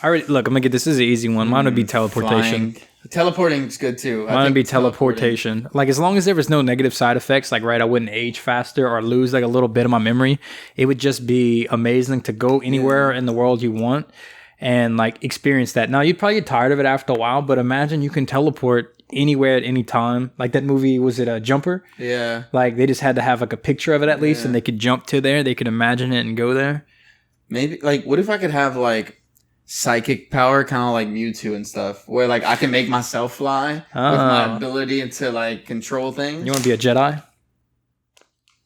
I'm gonna get this. This is an easy one. Mine would be teleportation. Flying. Teleporting is good too. Mine would be teleportation. Like as long as there was no negative side effects, like I wouldn't age faster or lose like a little bit of my memory. It would just be amazing to go anywhere in the world you want and like experience that. Now you'd probably get tired of it after a while, but imagine you can teleport anywhere at any time. Like that movie, was it a Jumper? Yeah. Like they just had to have like a picture of it at least, and they could jump to there. They could imagine it and go there. Maybe like what if I could have like psychic power, kind of like Mewtwo and stuff, where like I can make myself fly with my ability to like control things. You want to be a Jedi?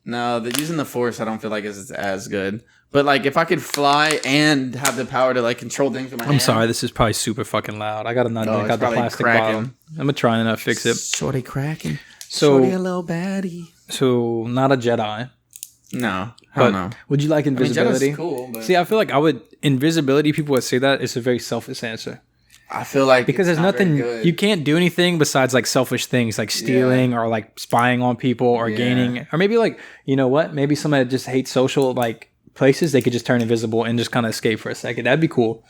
No, using the Force I don't feel like is as good. But like if I could fly and have the power to like control things with my hand. I'm sorry, this is probably super fucking loud. I got got the plastic bottle. I'm gonna try and fix it. Shorty cracking. So, Shorty a little baddie. So not a Jedi. No, I don't know. Would you like invisibility? Jedi's cool, but See, I feel like I would invisibility. People would say that it's a very selfish answer. I feel like because there's nothing you can't do anything besides like selfish things like stealing or like spying on people or gaining, or maybe like, you know what, maybe somebody that just hates social like places, they could just turn invisible and just kind of escape for a second. That'd be cool.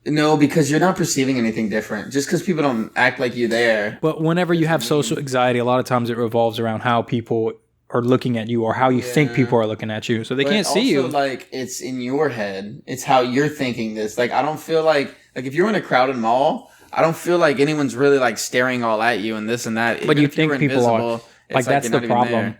No, because you're not perceiving anything different just because people don't act like you're there. But whenever you have social anxiety, a lot of times it revolves around how people are looking at you or how you think people are looking at you, so they can't see you. Like it's in your head, it's how you're thinking this. Like I don't feel like if you're in a crowded mall, I don't feel like anyone's really like staring all at you and this and that. But you think people are like that's the problem.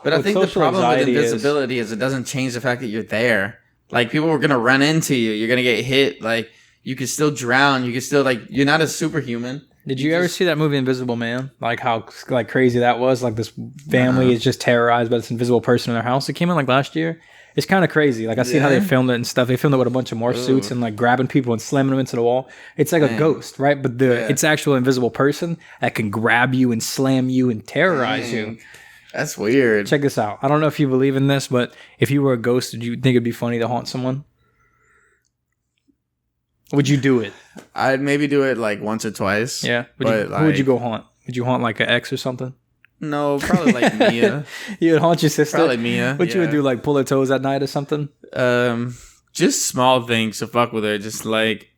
But I think the problem with invisibility is it doesn't change the fact that you're there. Like people are gonna run into you, you're gonna get hit. Like you can still drown, you can still like you're not a superhuman. Did you ever see that movie Invisible Man? Like how like crazy that was? Like this family is just terrorized by this invisible person in their house. It came out like last year. It's kind of crazy. Like I seen how they filmed it and stuff. They filmed it with a bunch of morph suits and like grabbing people and slamming them into the wall. It's like a ghost, right? But it's actual invisible person that can grab you and slam you and terrorize you. That's weird. Check this out. I don't know if you believe in this, but if you were a ghost, would you think it'd be funny to haunt someone? Would you do it? I'd maybe do it like once or twice. Yeah. Who would you go haunt? Would you haunt like an ex or something? No, probably like Mia. You would haunt your sister? Probably Mia. What you would do, like pull her toes at night or something? Just small things to fuck with her. Just like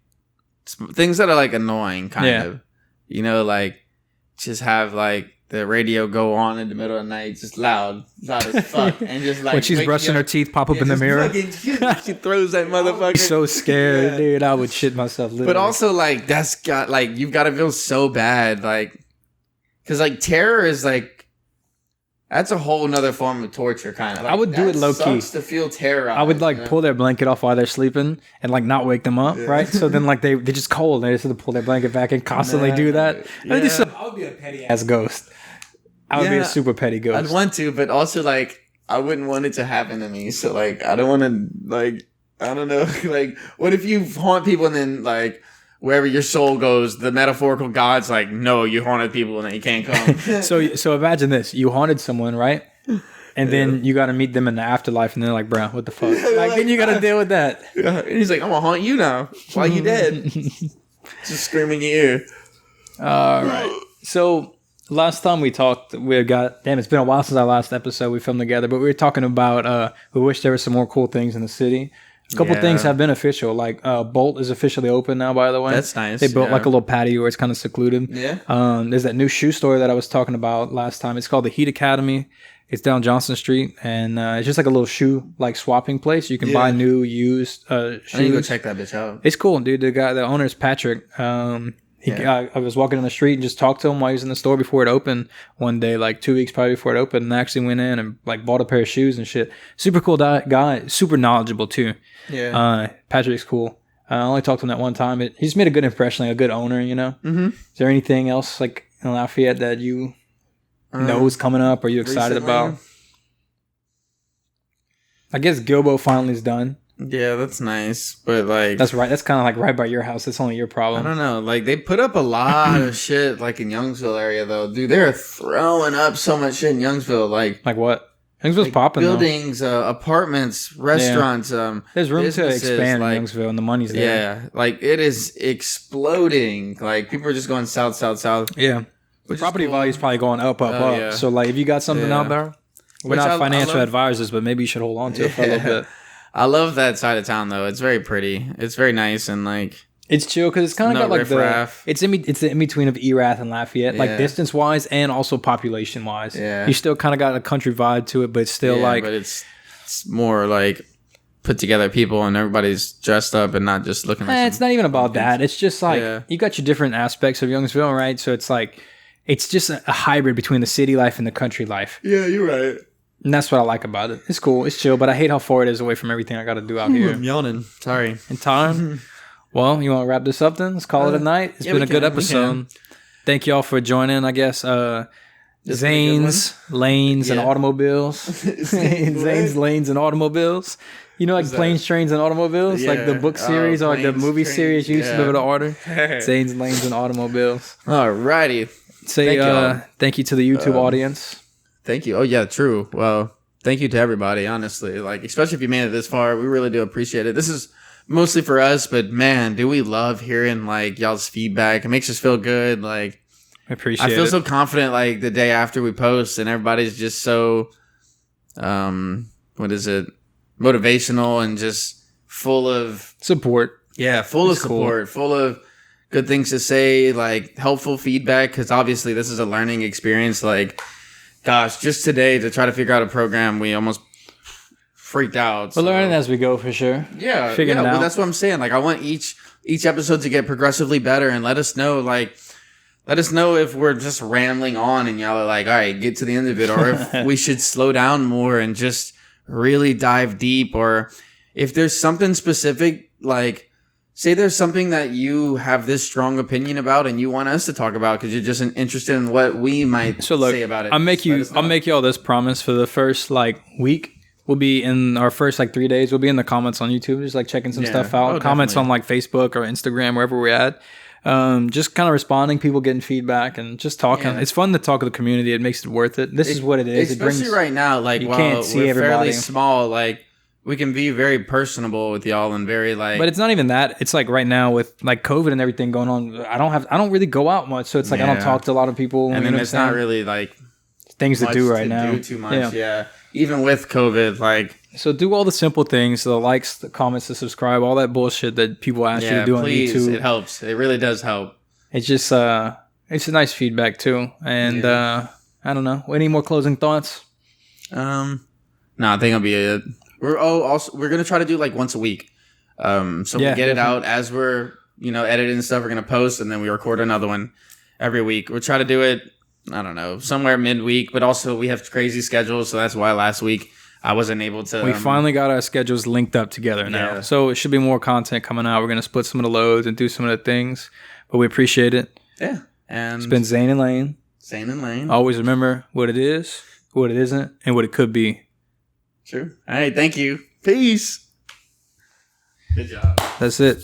things that are like annoying, kind of. You know, like just have like the radio go on in the middle of the night, just loud as fuck, and just like when she's brushing her teeth, pop up in the mirror. She throws that motherfucker. So scared, dude. I would shit myself. Literally. But also, like that's got like you've got to feel so bad, like because like terror is like that's a whole nother form of torture, kind of. Like, I would do it low key. To feel terrorized. I would like pull their blanket off while they're sleeping and like not wake them up, right? So then like they're just cold. They just have to pull their blanket back and constantly do that. I would be a petty ass ghost. I would be a super petty ghost. I'd want to, but also like I wouldn't want it to happen to me. So like I don't want to like I don't know like what if you haunt people and then like wherever your soul goes, the metaphorical god's like, no, you haunted people and then you can't come. So imagine this: you haunted someone, right? And then you got to meet them in the afterlife, and they're like, "Bro, what the fuck?" Like then you got to deal with that. Yeah. And he's like, "I'm gonna haunt you now while you dead." Just screaming in your ear. All right. So. Last time we talked, it's been a while since our last episode we filmed together, but we were talking about we wish there were some more cool things in the city. A couple things have been official, like Bolt is officially open now, by the way. That's nice. They built like a little patio where it's kind of secluded. Yeah. There's that new shoe store that I was talking about last time. It's called the Heat Academy. It's down Johnson Street, and it's just like a little shoe like swapping place. You can buy new, used shoes. I need to go check that bitch out. It's cool, dude. The owner is Patrick. I was walking in the street and just talked to him while he was in the store before it opened one day, like 2 weeks probably before it opened, and I actually went in and like bought a pair of shoes and shit. Super cool guy, super knowledgeable too. Yeah. Patrick's cool. I only talked to him that one time. He just made a good impression, like a good owner, you know? Mm-hmm. Is there anything else like in Lafayette that you know is coming up or you excited about? I guess Gilbo finally is done. Yeah, that's nice, but like that's right. That's kind of like right by your house. That's only your problem. I don't know. Like they put up a lot of shit, like in Youngsville area though. Dude, they're throwing up so much shit in Youngsville. Like what? Youngsville's popping. Buildings, apartments, restaurants. There's room to expand in Youngsville, and the money's there. Yeah, like it is exploding. Like people are just going south. Yeah, the property value is probably going up. Yeah. So like, if you got something out there, we're not financial advisors, but maybe you should hold on to it for a little bit. I love that side of town though. It's very pretty. It's very nice and like it's chill because it's kind of got like it's the in between of Erath and Lafayette, like distance wise and also population wise. Yeah, you still kind of got a country vibe to it, but it's still but it's more like put together people and everybody's dressed up and not just looking. Like it's not even about that. It's just like you got your different aspects of Youngsville, right? So it's like it's just a hybrid between the city life and the country life. Yeah, you're right. And that's what I like about it. It's cool. It's chill, but I hate how far it is away from everything I got to do out here. I'm yawning. Sorry. In time. Well, you want to wrap this up then? Let's call it a night. It's been a good episode. Thank y'all for joining, I guess. Zane's, Lanes, and Automobiles. Zane's, Lanes, and Automobiles. You know, like Planes, Trains, and Automobiles? Yeah. Like the book series or like the movie series you used to be able to order? Zane's, Lanes, and Automobiles. Alrighty. Say thank you to the YouTube audience. Thank you. Oh, yeah, true. Well, thank you to everybody, honestly. Like, especially if you made it this far, we really do appreciate it. This is mostly for us, but man, do we love hearing like y'all's feedback. It makes us feel good. Like, I feel so confident like the day after we post and everybody's just so, motivational and just full of support. Yeah, full of support, full of good things to say, like helpful feedback. Because obviously this is a learning experience. Like, gosh, just today to try to figure out a program, we almost freaked out. We're learning as we go for sure. Yeah, figuring it out. Well, that's what I'm saying. Like, I want each episode to get progressively better, and let us know if we're just rambling on and y'all are like, all right, get to the end of it, or if we should slow down more and just really dive deep, or if there's something specific like say there's something that you have this strong opinion about and you want us to talk about because you're just interested in what we might say about it. I'll make you all this promise for the first like week. We'll be in our first like 3 days. We'll be in the comments on YouTube, just like checking some stuff out. Comments on like Facebook or Instagram, wherever we're at. Just kind of responding, people getting feedback and just talking. Yeah. It's fun to talk to the community. It makes it worth it. This is what it is. Especially right now, like you while can't see we're everybody. Fairly small, like we can be very personable with y'all and very like. But it's not even that. It's like right now with like COVID and everything going on. I don't really go out much, so it's like I don't talk to a lot of people. And then it's not really like things to do right now. Do too much, yeah. Even with COVID, like. So do all the simple things, the likes, the comments, the subscribe, all that bullshit that people ask you to do please, on YouTube. It helps. It really does help. It's just it's a nice feedback too. And I don't know. Any more closing thoughts? No, I think it'll be it. We're gonna try to do like once a week. So we get it out as we're editing stuff. We're gonna post and then we record another one every week. We'll try to do it. I don't know, somewhere midweek. But also we have crazy schedules, so that's why last week I wasn't able to. We finally got our schedules linked up together now. So it should be more content coming out. We're going to split some of the loads and do some of the things. But we appreciate it. Yeah. And it's been Zane and Lane. Zane and Lane. Always remember what it is, what it isn't, and what it could be. True. All right. Thank you. Peace. Good job. That's it.